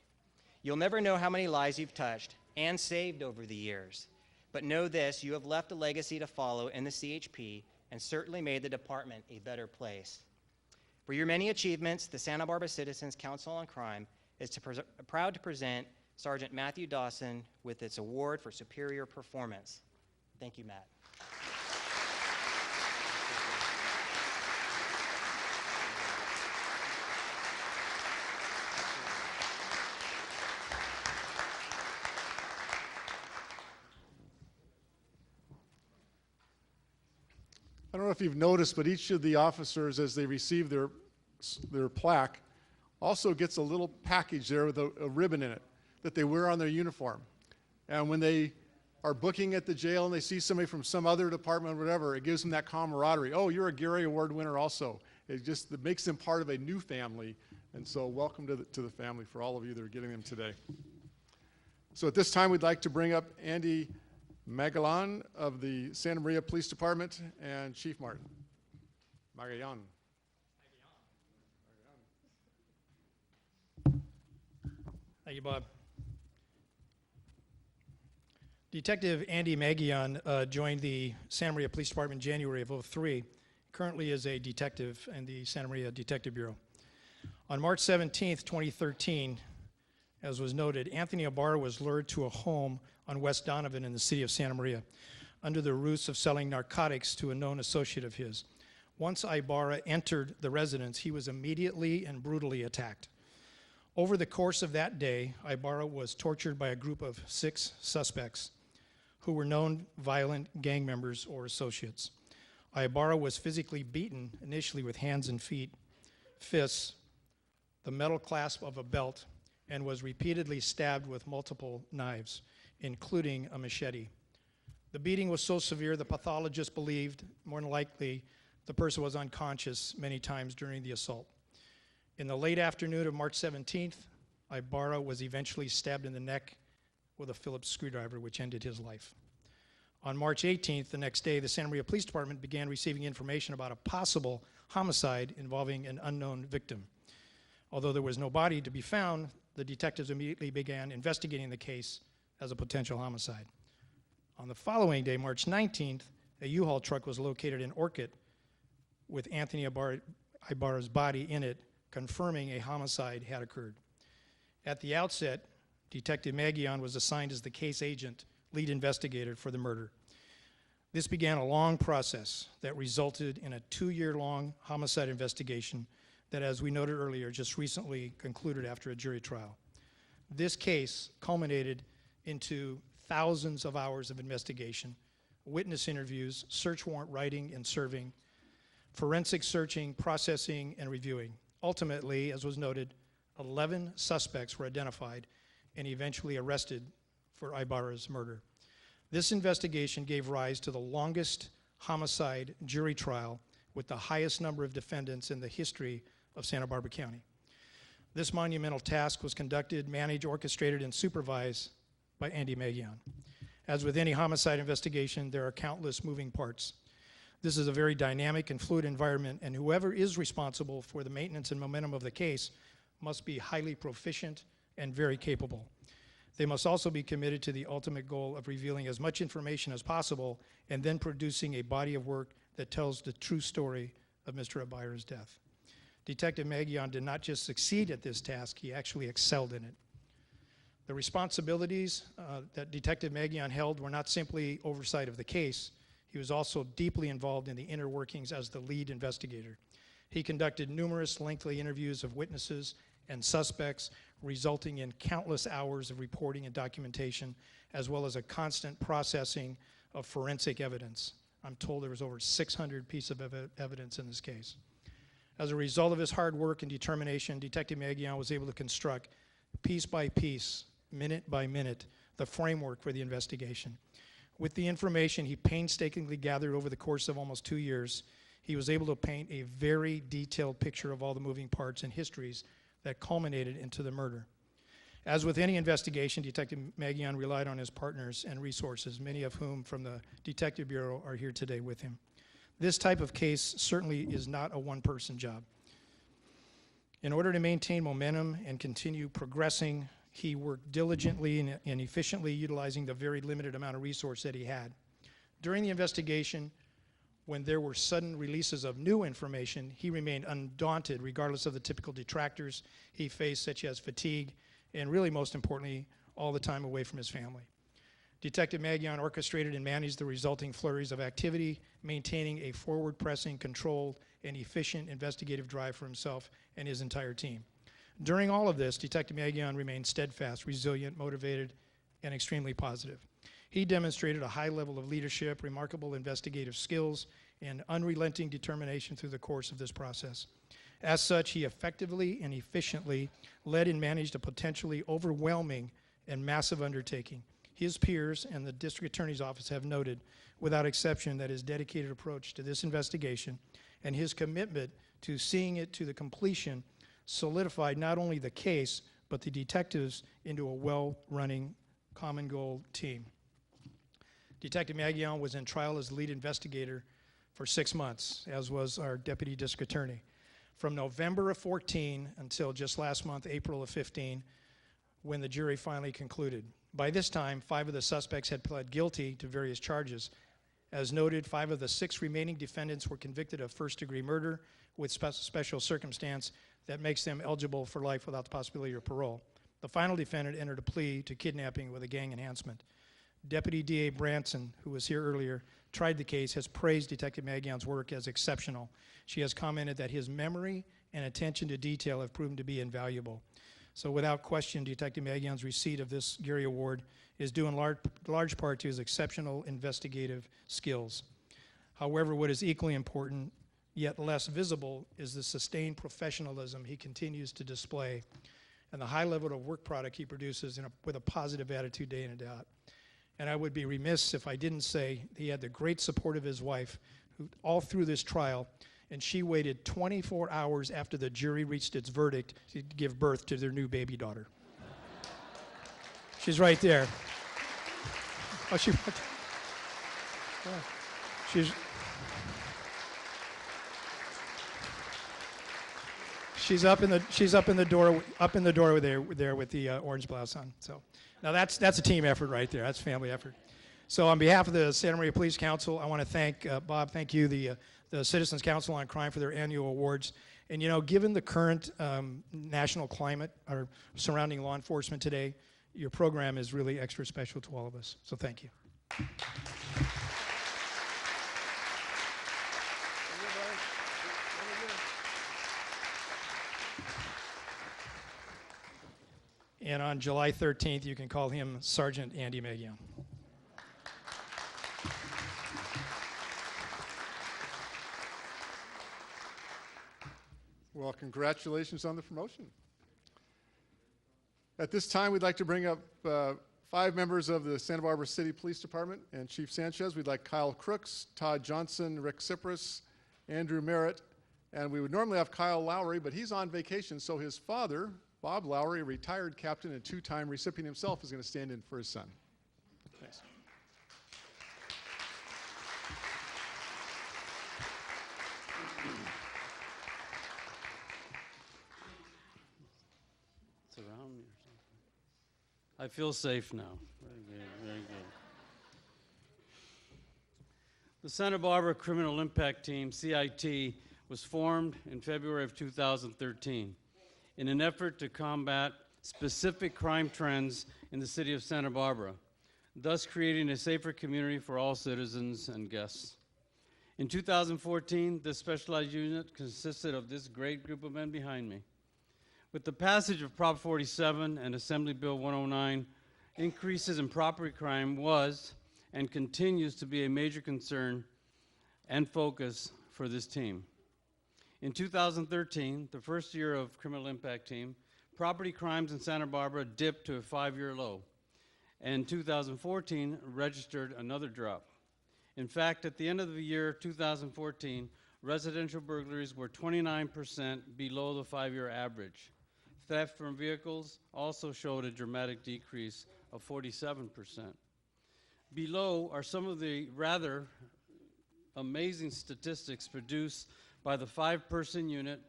You'll never know how many lives you've touched and saved over the years. But know this, you have left a legacy to follow in the CHP and certainly made the department a better place. For your many achievements, the Santa Barbara Citizens Council on Crime is proud to present Sergeant Matthew Dawson with its award for superior performance. Thank you, Matt. I don't know if you've noticed, but each of the officers, as they receive their plaque, also gets a little package there with a ribbon in it that they wear on their uniform. And when they are booking at the jail and they see somebody from some other department or whatever, it gives them that camaraderie. Oh, you're a GUERRY Award winner also. It makes them part of a new family. And so welcome to the family for all of you that are getting them today. So at this time, we'd like to bring up Andy Magalan of the Santa Maria Police Department and Chief Martin. Magalan. Thank you, Bob. Detective Andy Magian joined the Santa Maria Police Department in January of 2003. Currently is a detective in the Santa Maria Detective Bureau. On March 17th, 2013, as was noted, Anthony Ibarra was lured to a home on West Donovan in the city of Santa Maria. under the ruse of selling narcotics to a known associate of his. Once Ibarra entered the residence, he was immediately and brutally attacked. Over the course of that day, Ibarra was tortured by a group of 6 suspects who were known violent gang members or associates. Ibarra was physically beaten, initially with hands and feet, fists, the metal clasp of a belt, and was repeatedly stabbed with multiple knives, including a machete. The beating was so severe the pathologist believed, more than likely, the person was unconscious many times during the assault. In the late afternoon of March 17th, Ibarra was eventually stabbed in the neck with a Phillips screwdriver, which ended his life. On March 18th, the next day, the Santa Maria Police Department began receiving information about a possible homicide involving an unknown victim. Although there was no body to be found, the detectives immediately began investigating the case as a potential homicide. On the following day, March 19th, a U-Haul truck was located in Orchid with Anthony Ibarra's body in it, confirming a homicide had occurred. At the outset, Detective Magion was assigned as the case agent, lead investigator for the murder. This began a long process that resulted in a 2-year-long homicide investigation that, as we noted earlier, just recently concluded after a jury trial. This case culminated into thousands of hours of investigation, witness interviews, search warrant writing and serving, forensic searching, processing, and reviewing. Ultimately, as was noted, 11 suspects were identified and eventually arrested for Ibarra's murder. This investigation gave rise to the longest homicide jury trial with the highest number of defendants in the history of Santa Barbara County. This monumental task was conducted, managed, orchestrated, and supervised by Andy Magion. As with any homicide investigation, there are countless moving parts. This is a very dynamic and fluid environment, and whoever is responsible for the maintenance and momentum of the case must be highly proficient and very capable. They must also be committed to the ultimate goal of revealing as much information as possible and then producing a body of work that tells the true story of Mr. Ibarra's death. Detective Magion did not just succeed at this task, he actually excelled in it. The responsibilities that Detective Magion held were not simply oversight of the case. He was also deeply involved in the inner workings as the lead investigator. He conducted numerous lengthy interviews of witnesses and suspects, resulting in countless hours of reporting and documentation, as well as a constant processing of forensic evidence. I'm told there was over 600 pieces of evidence in this case. As a result of his hard work and determination, Detective Magion was able to construct piece by piece, minute by minute, the framework for the investigation. With the information he painstakingly gathered over the course of almost 2 years, he was able to paint a very detailed picture of all the moving parts and histories that culminated into the murder. As with any investigation, Detective Magion relied on his partners and resources, many of whom from the Detective Bureau are here today with him. This type of case certainly is not a one-person job. In order to maintain momentum and continue progressing, he worked diligently and efficiently, utilizing the very limited amount of resource that he had. During the investigation, when there were sudden releases of new information, he remained undaunted regardless of the typical detractors he faced, such as fatigue, and really most importantly, all the time away from his family. Detective Magion orchestrated and managed the resulting flurries of activity, maintaining a forward-pressing, controlled, and efficient investigative drive for himself and his entire team. During all of this, Detective Magion remained steadfast, resilient, motivated, and extremely positive. He demonstrated a high level of leadership, remarkable investigative skills, and unrelenting determination through the course of this process. As such, he effectively and efficiently led and managed a potentially overwhelming and massive undertaking. His peers and the District Attorney's Office have noted, without exception, that his dedicated approach to this investigation and his commitment to seeing it to the completion solidified not only the case, but the detectives into a well-running common goal team. Detective Magion was in trial as lead investigator for 6 months, as was our Deputy District Attorney. From November of 14 until just last month, April of 15, when the jury finally concluded. By this time, 5 of the suspects had pled guilty to various charges. As noted, 5 of the 6 remaining defendants were convicted of first-degree murder with special circumstance that makes them eligible for life without the possibility of parole. The final defendant entered a plea to kidnapping with a gang enhancement. Deputy DA Branson, who was here earlier, tried the case, has praised Detective Magion's work as exceptional. She has commented that his memory and attention to detail have proven to be invaluable. So without question, Detective Magion's receipt of this GUERRY Award is due in large part to his exceptional investigative skills. However, what is equally important, yet less visible, is the sustained professionalism he continues to display and the high level of work product he produces with a positive attitude day in and day out. And I would be remiss if I didn't say he had the great support of his wife, who all through this trial, and she waited 24 hours after the jury reached its verdict to give birth to their new baby daughter. She's right there. Oh, she's up in the door there with the orange blouse on. So now that's a team effort right there. That's a family effort. So on behalf of the Santa Maria Police Council, I want to thank Bob. Thank you, the Citizens Council on Crime, for their annual awards. And you know, given the current national climate or surrounding law enforcement today, your program is really extra special to all of us. So thank you. And on July 13th, you can call him Sergeant Andy Magion. Well, congratulations on the promotion. At this time, we'd like to bring up 5 members of the Santa Barbara City Police Department and Chief Sanchez. We'd like Kyle Crooks, Todd Johnson, Rick Cyprus, Andrew Merritt, and we would normally have Kyle Lowry, but he's on vacation, so his father, Bob Lowry, a retired captain and 2-time recipient himself, is going to stand in for his son. Thanks. It's around me or something. I feel safe now. Very good, very good. The Santa Barbara Criminal Impact Team, CIT, was formed in February of 2013 in an effort to combat specific crime trends in the city of Santa Barbara, thus creating a safer community for all citizens and guests. In 2014, this specialized unit consisted of this great group of men behind me. With the passage of Prop 47 and Assembly Bill 109, increases in property crime was and continues to be a major concern and focus for this team. In 2013, the first year of Criminal Impact Team, property crimes in Santa Barbara dipped to a 5-year low, and 2014 registered another drop. In fact, at the end of the year 2014, residential burglaries were 29% below the 5-year average. Theft from vehicles also showed a dramatic decrease of 47%. Below are some of the rather amazing statistics produced by the 5-person unit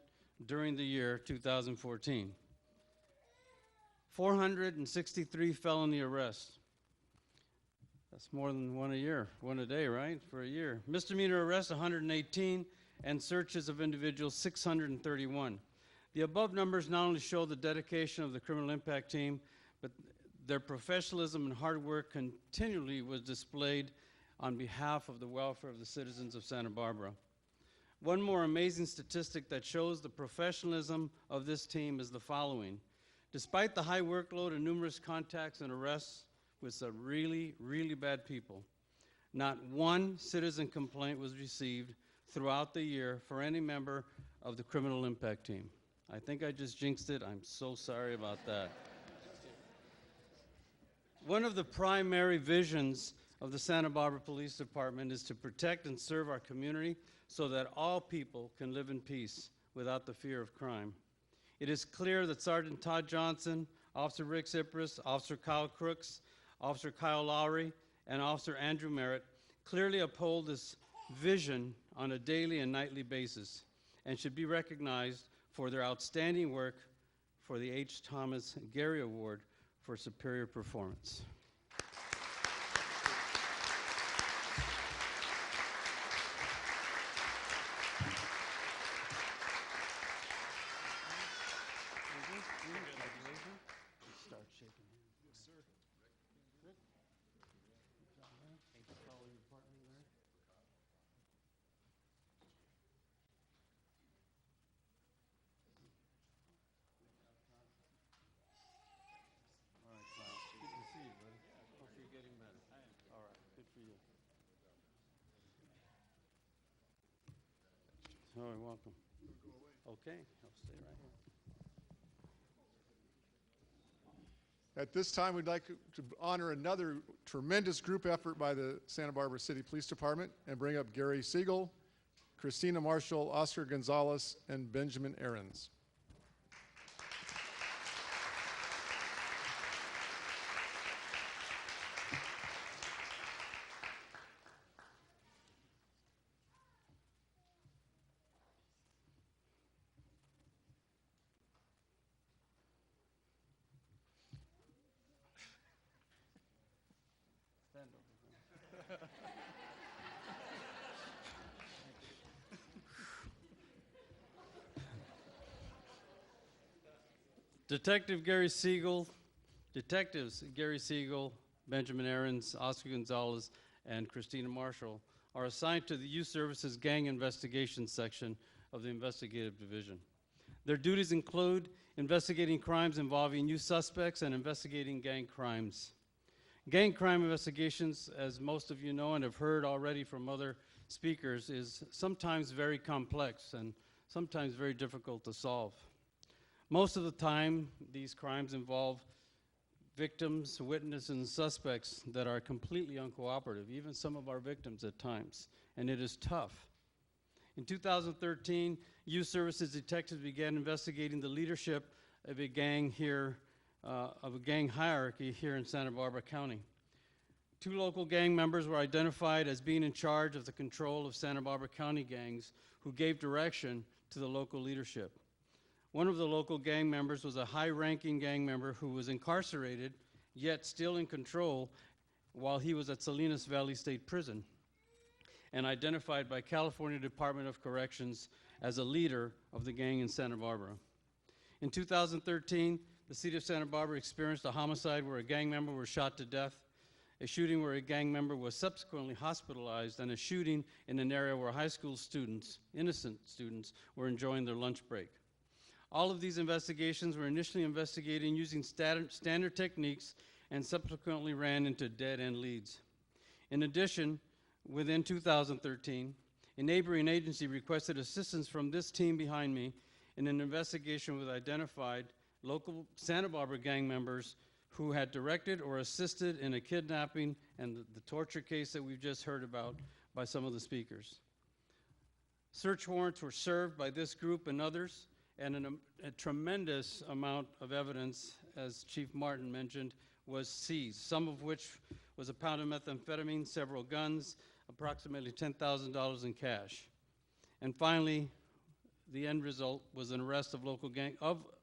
during the year 2014. 463 felony arrests. That's more than one a day, right? For a year. Misdemeanor arrests, 118, and searches of individuals, 631. The above numbers not only show the dedication of the Criminal Impact Team, but their professionalism and hard work continually was displayed on behalf of the welfare of the citizens of Santa Barbara. One more amazing statistic that shows the professionalism of this team is the following. Despite the high workload and numerous contacts and arrests with some really, really bad people, not one citizen complaint was received throughout the year for any member of the Criminal Impact Team. I think I just jinxed it. I'm so sorry about that. One of the primary visions of the Santa Barbara Police Department is to protect and serve our community so that all people can live in peace without the fear of crime. It is clear that Sergeant Todd Johnson, Officer Rick Cyprus, Officer Kyle Crooks, Officer Kyle Lowry, and Officer Andrew Merritt clearly uphold this vision on a daily and nightly basis and should be recognized for their outstanding work for the H. Thomas GUERRY Award for superior performance. All right, welcome. Okay, I'll stay right here. At this time, we'd like to honor another tremendous group effort by the Santa Barbara City Police Department and bring up Gary Siegel, Christina Marshall, Oscar Gonzalez, and Benjamin Ahrens. Stand over here. Detectives Gary Siegel, Benjamin Ahrens, Oscar Gonzalez, and Christina Marshall are assigned to the Youth Services Gang Investigations section of the Investigative Division. Their duties include investigating crimes involving youth suspects and investigating gang crimes. Gang crime investigations, as most of you know and have heard already from other speakers, is sometimes very complex and sometimes very difficult to solve. Most of the time, these crimes involve victims, witnesses, and suspects that are completely uncooperative, even some of our victims at times, and it is tough. In 2013, Youth Services detectives began investigating the leadership of a gang hierarchy here in Santa Barbara County. 2 local gang members were identified as being in charge of the control of Santa Barbara County gangs who gave direction to the local leadership. One of the local gang members was a high-ranking gang member who was incarcerated, yet still in control while he was at Salinas Valley State Prison, and identified by California Department of Corrections as a leader of the gang in Santa Barbara. In 2013, the city of Santa Barbara experienced a homicide where a gang member was shot to death, a shooting where a gang member was subsequently hospitalized, and a shooting in an area where high school students, innocent students, were enjoying their lunch break. All of these investigations were initially investigated using standard techniques and subsequently ran into dead-end leads. In addition, within 2013, a neighboring agency requested assistance from this team behind me in an investigation with identified local Santa Barbara gang members who had directed or assisted in a kidnapping and the torture case that we've just heard about by some of the speakers. Search warrants were served by this group and others, and a tremendous amount of evidence, as Chief Martin mentioned, was seized, some of which was a pound of methamphetamine, several guns, approximately $10,000 in cash. And finally, the end result was an arrest of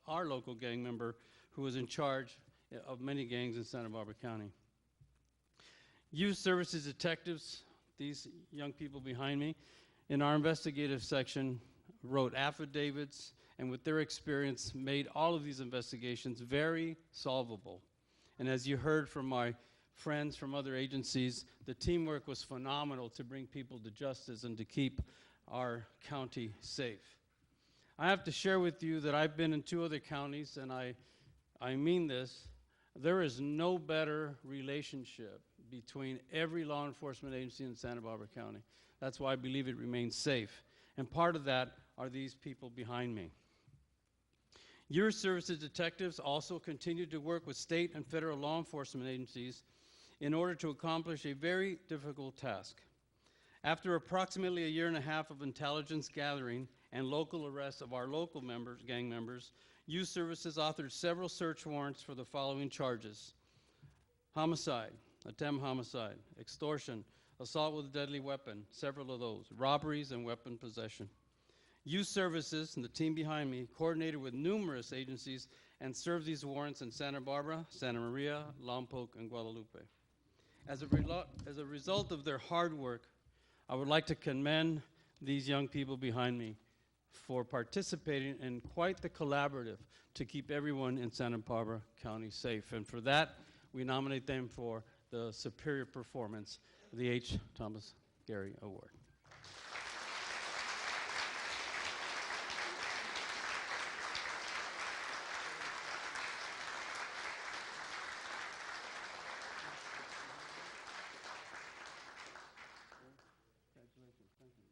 our local gang member who was in charge of many gangs in Santa Barbara County. Youth Services detectives, these young people behind me, in our investigative section wrote affidavits, and with their experience made all of these investigations very solvable. And as you heard from my friends from other agencies, the teamwork was phenomenal to bring people to justice and to keep our county safe. I have to share with you that I've been in 2 other counties, and I mean this. There is no better relationship between every law enforcement agency in Santa Barbara County. That's why I believe it remains safe. And part of that are these people behind me. Youth Services detectives also continue to work with state and federal law enforcement agencies in order to accomplish a very difficult task. After approximately 1.5 years of intelligence gathering and local arrests of our local gang members, Youth Services authored several search warrants for the following charges: homicide, attempt homicide, extortion, assault with a deadly weapon, several of those, robberies, and weapon possession. Youth Services and the team behind me coordinated with numerous agencies and served these warrants in Santa Barbara, Santa Maria, Lompoc, and Guadalupe. As a result of their hard work, I would like to commend these young people behind me for participating in quite the collaborative to keep everyone in Santa Barbara County safe. And for that, we nominate them for the Superior Performance, the H. Thomas Gary Award. Congratulations. Thank you.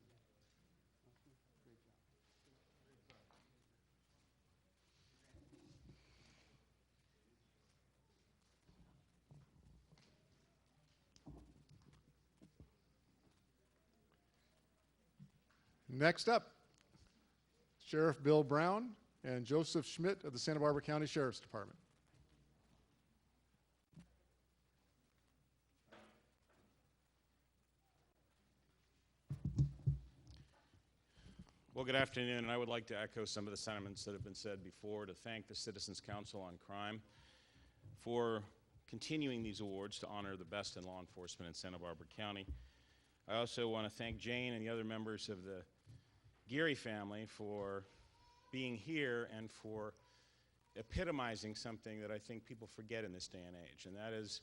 Awesome. Great job. Next up, Sheriff Bill Brown and Joseph Schmidt of the Santa Barbara County Sheriff's Department. Well, good afternoon, and I would like to echo some of the sentiments that have been said before to thank the Citizens Council on Crime for continuing these awards to honor the best in law enforcement in Santa Barbara County. I also want to thank Jane and the other members of the GUERRY family for being here and for epitomizing something that I think people forget in this day and age, and that is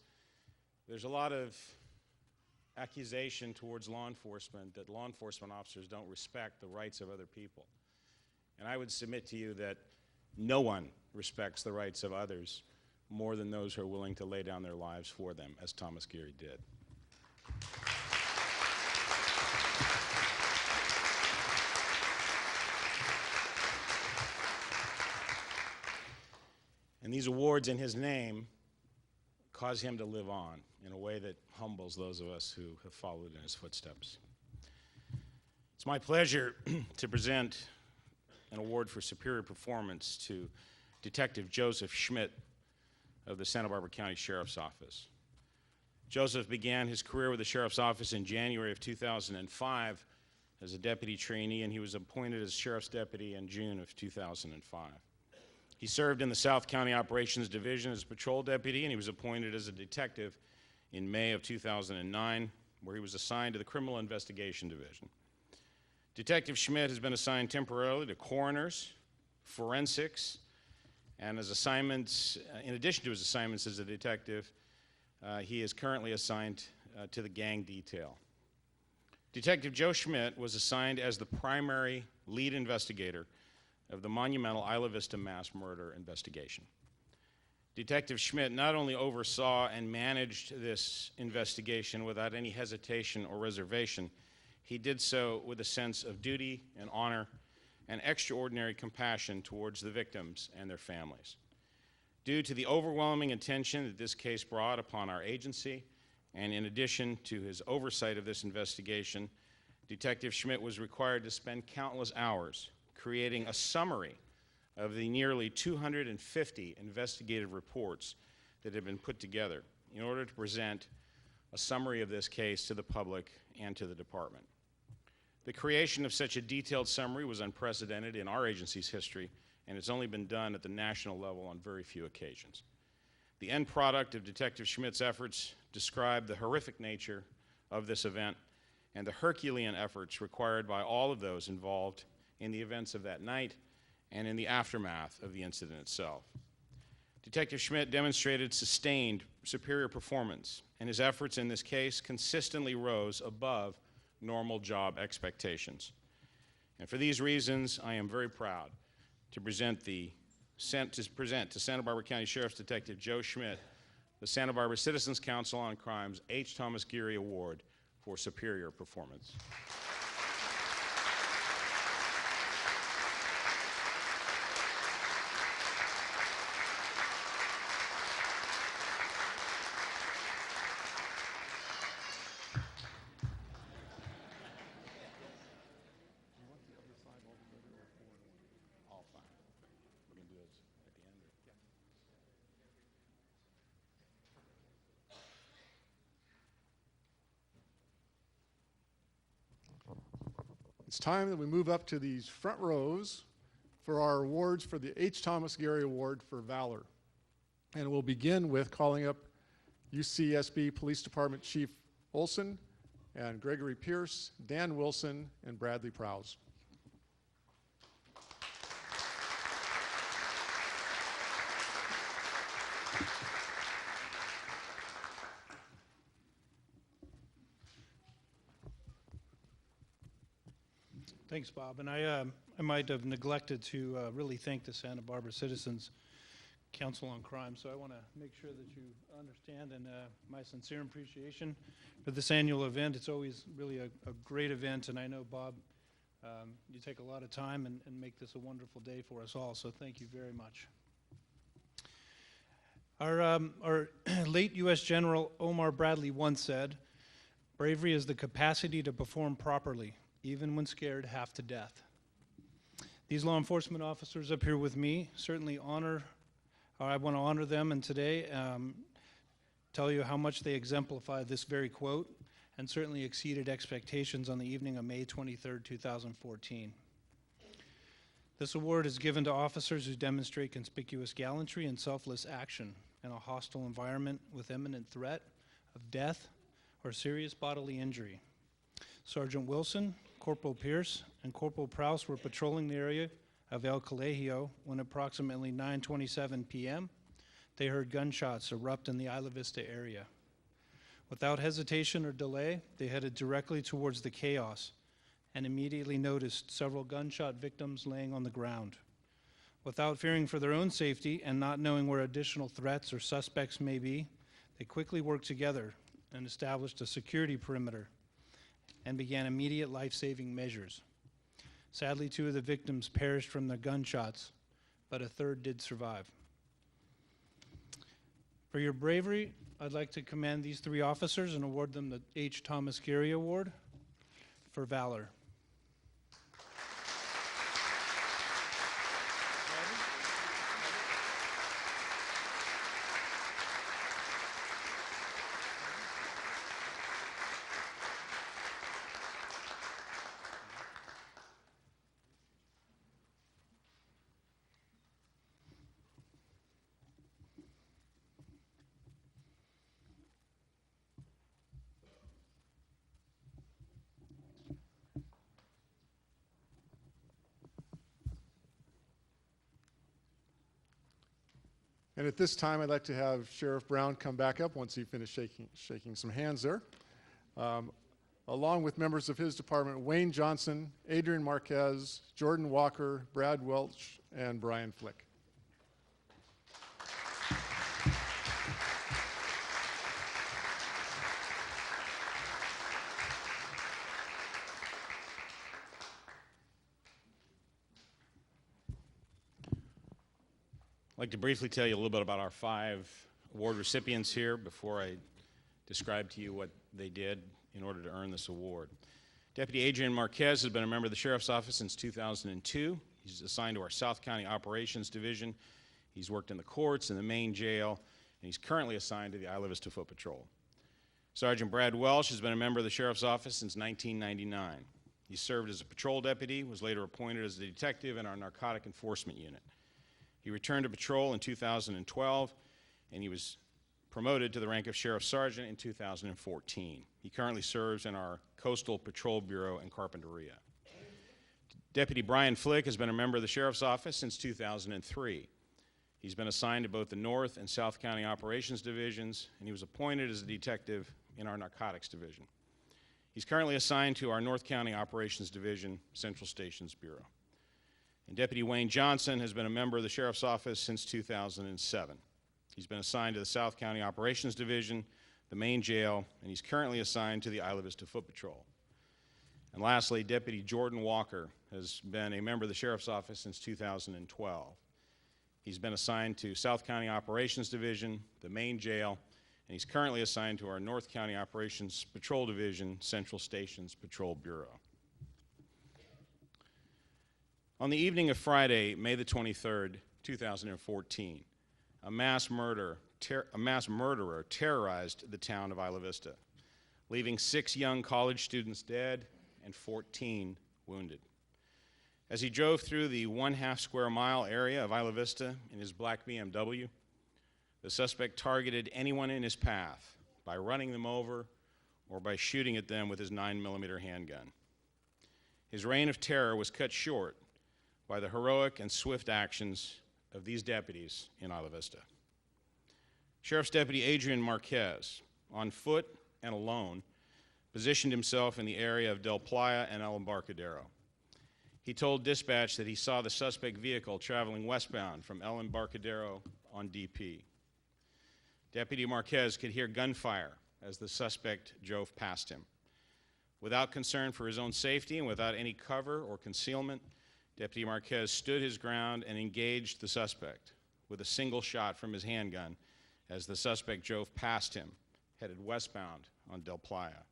there's a lot of accusation towards law enforcement that law enforcement officers don't respect the rights of other people. And I would submit to you that no one respects the rights of others more than those who are willing to lay down their lives for them, as Thomas GUERRY did. And these awards in his name cause him to live on in a way that humbles those of us who have followed in his footsteps. It's my pleasure to present an award for superior performance to Detective Joseph Schmidt of the Santa Barbara County Sheriff's Office. Joseph began his career with the Sheriff's Office in January of 2005 as a deputy trainee, and he was appointed as Sheriff's Deputy in June of 2005. He served in the South County Operations Division as a patrol deputy, and he was appointed as a detective in May of 2009, where he was assigned to the Criminal Investigation Division. Detective Schmidt has been assigned temporarily to coroners, forensics, and as assignments, in addition to his assignments as a detective, he is currently assigned to the gang detail. Detective Joe Schmidt was assigned as the primary lead investigator of the monumental Isla Vista mass murder investigation. Detective Schmidt not only oversaw and managed this investigation without any hesitation or reservation, he did so with a sense of duty and honor and extraordinary compassion towards the victims and their families. Due to the overwhelming attention that this case brought upon our agency, and in addition to his oversight of this investigation, Detective Schmidt was required to spend countless hours creating a summary of the nearly 250 investigative reports that have been put together in order to present a summary of this case to the public and to the department. The creation of such a detailed summary was unprecedented in our agency's history, and it's only been done at the national level on very few occasions. The end product of Detective Schmidt's efforts describe the horrific nature of this event and the Herculean efforts required by all of those involved in the events of that night and in the aftermath of the incident itself. Detective Schmidt demonstrated sustained superior performance, and his efforts in this case consistently rose above normal job expectations. And for these reasons, I am very proud to present to Santa Barbara County Sheriff's Detective Joe Schmidt the Santa Barbara Citizens Council on Crime's H. Thomas GUERRY Award for superior performance. It's time that we move up to these front rows for our awards for the H. Thomas GUERRY Award for Valor. And we'll begin with calling up UCSB Police Department Chief Olson and Gregory Pierce, Dan Wilson, and Bradley Prowse. Thanks, Bob. And I might have neglected to really thank the Santa Barbara Citizens Council on Crime, so I want to make sure that you understand and my sincere appreciation for this annual event. It's always really a great event, and I know, Bob, you take a lot of time and make this a wonderful day for us all, so thank you very much. Our late U.S. General Omar Bradley once said, "Bravery is the capacity to perform properly, even when scared half to death. These law enforcement officers up here with me certainly I want to honor them, and today tell you how much they exemplify this very quote and certainly exceeded expectations on the evening of May 23rd, 2014. This award is given to officers who demonstrate conspicuous gallantry and selfless action in a hostile environment with imminent threat of death or serious bodily injury. Sergeant Wilson, Corporal Pierce, and Corporal Prowse were patrolling the area of El Colegio when approximately 9:27 p.m. they heard gunshots erupt in the Isla Vista area. Without hesitation or delay, they headed directly towards the chaos and immediately noticed several gunshot victims laying on the ground. Without fearing for their own safety and not knowing where additional threats or suspects may be, they quickly worked together and established a security perimeter and began immediate life-saving measures. Sadly, 2 of the victims perished from the gunshots, but a 3rd did survive. For your bravery, I'd like to commend these 3 officers and award them the H. Thomas Geary Award for valor. And at this time, I'd like to have Sheriff Brown come back up once he finished shaking some hands there. Along with members of his department, Wayne Johnson, Adrian Marquez, Jordan Walker, Brad Welch, and Brian Flick. I'd like to briefly tell you a little bit about our 5 award recipients here before I describe to you what they did in order to earn this award. Deputy Adrian Marquez has been a member of the Sheriff's Office since 2002. He's assigned to our South County Operations Division. He's worked in the courts and the main jail, and he's currently assigned to the Isla Vista Foot Patrol. Sergeant Brad Welch has been a member of the Sheriff's Office since 1999. He served as a patrol deputy, was later appointed as a detective in our Narcotic Enforcement Unit. He returned to patrol in 2012, and he was promoted to the rank of Sheriff Sergeant in 2014. He currently serves in our Coastal Patrol Bureau in Carpinteria. Deputy Brian Flick has been a member of the Sheriff's Office since 2003. He's been assigned to both the North and South County Operations Divisions, and he was appointed as a detective in our Narcotics Division. He's currently assigned to our North County Operations Division, Central Stations Bureau. And Deputy Wayne Johnson has been a member of the Sheriff's Office since 2007. He's been assigned to the South County Operations Division, the main jail, and he's currently assigned to the Isla Vista Foot Patrol. And lastly, Deputy Jordan Walker has been a member of the Sheriff's Office since 2012. He's been assigned to South County Operations Division, the main jail, and he's currently assigned to our North County Operations Patrol Division, Central Stations Patrol Bureau. On the evening of Friday, May the 23rd, 2014, a mass murderer terrorized the town of Isla Vista, leaving 6 young college students dead and 14 wounded. As he drove through the 1/2 square mile area of Isla Vista in his black BMW, the suspect targeted anyone in his path by running them over or by shooting at them with his 9mm handgun. His reign of terror was cut short by the heroic and swift actions of these deputies in Isla Vista. Sheriff's Deputy Adrian Marquez, on foot and alone, positioned himself in the area of Del Playa and El Embarcadero. He told dispatch that he saw the suspect vehicle traveling westbound from El Embarcadero on DP. Deputy Marquez could hear gunfire as the suspect drove past him. Without concern for his own safety and without any cover or concealment, Deputy Marquez stood his ground and engaged the suspect with a single shot from his handgun as the suspect drove past him, headed westbound on Del Playa.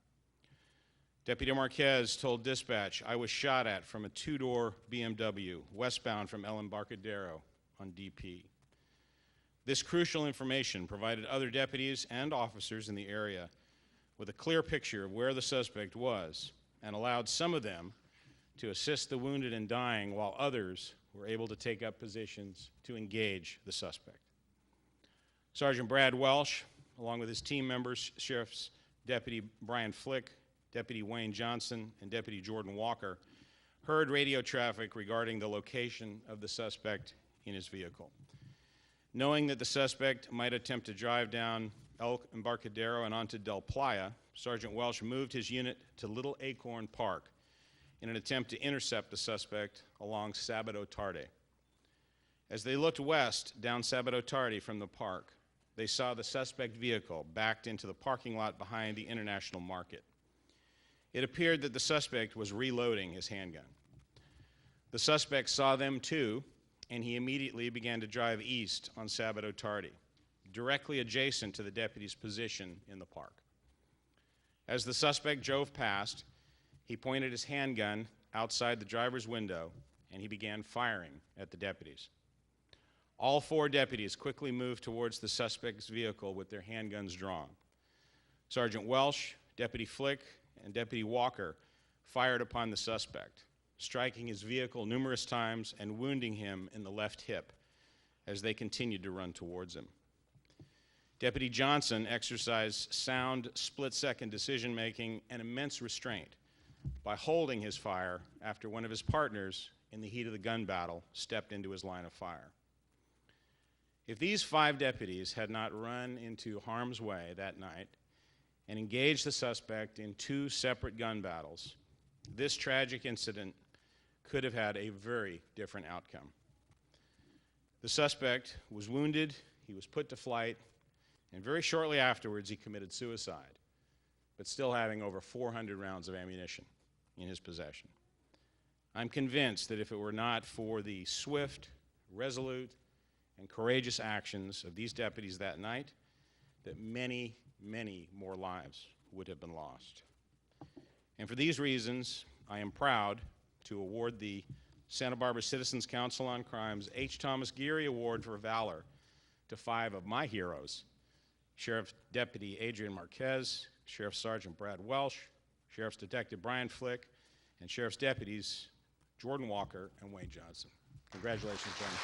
Deputy Marquez told dispatch, "I was shot at from a two-door BMW westbound from El Embarcadero on DP." This crucial information provided other deputies and officers in the area with a clear picture of where the suspect was and allowed some of them to assist the wounded and dying while others were able to take up positions to engage the suspect. Sergeant Brad Welsh, along with his team members, Sheriff's Deputy Brian Flick, Deputy Wayne Johnson, and Deputy Jordan Walker, heard radio traffic regarding the location of the suspect in his vehicle. Knowing that the suspect might attempt to drive down El Embarcadero and onto Del Playa, Sergeant Welsh moved his unit to Little Acorn Park in an attempt to intercept the suspect along Sabado Tarde. As they looked west down Sabado Tarde from the park, they saw the suspect vehicle backed into the parking lot behind the International Market. It appeared that the suspect was reloading his handgun. The suspect saw them too, and he immediately began to drive east on Sabado Tarde, directly adjacent to the deputy's position in the park. As the suspect drove past, he pointed his handgun outside the driver's window, and he began firing at the deputies. All four deputies quickly moved towards the suspect's vehicle with their handguns drawn. Sergeant Welsh, Deputy Flick, and Deputy Walker fired upon the suspect, striking his vehicle numerous times and wounding him in the left hip as they continued to run towards him. Deputy Johnson exercised sound, split-second decision-making and immense restraint by holding his fire after one of his partners, in the heat of the gun battle, stepped into his line of fire. If these 5 deputies had not run into harm's way that night and engaged the suspect in 2 separate gun battles, this tragic incident could have had a very different outcome. The suspect was wounded, he was put to flight, and very shortly afterwards he committed suicide, but still having over 400 rounds of ammunition in his possession. I'm convinced that if it were not for the swift, resolute, and courageous actions of these deputies that night, that many, many more lives would have been lost. And for these reasons, I am proud to award the Santa Barbara Citizens Council on Crime's H. Thomas GUERRY Award for Valor to 5 of my heroes: Sheriff Deputy Adrian Marquez, Sheriff Sergeant Brad Welsh, Sheriff's Detective Brian Flick, and Sheriff's Deputies Jordan Walker and Wayne Johnson. Congratulations, gentlemen.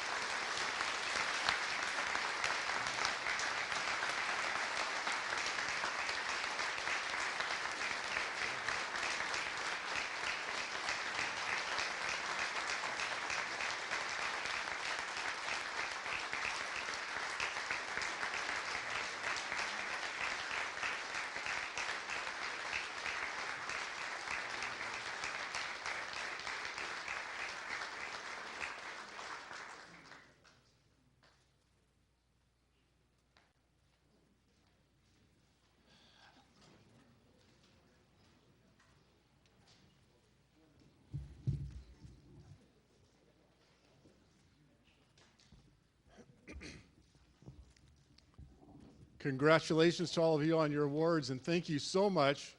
Congratulations to all of you on your awards, and thank you so much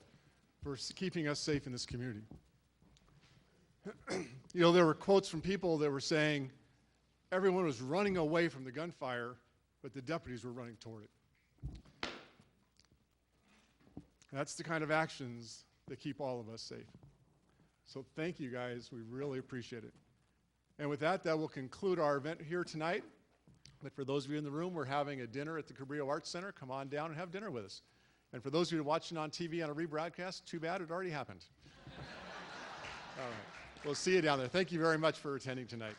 for keeping us safe in this community. You know, there were quotes from people that were saying everyone was running away from the gunfire, but the deputies were running toward it. That's the kind of actions that keep all of us safe. So thank you guys, we really appreciate it. And with that, that will conclude our event here tonight. But for those of you in the room, we're having a dinner at the Cabrillo Arts Center. Come on down and have dinner with us. And for those of you watching on TV on a rebroadcast, too bad it already happened. All right. We'll see you down there. Thank you very much for attending tonight.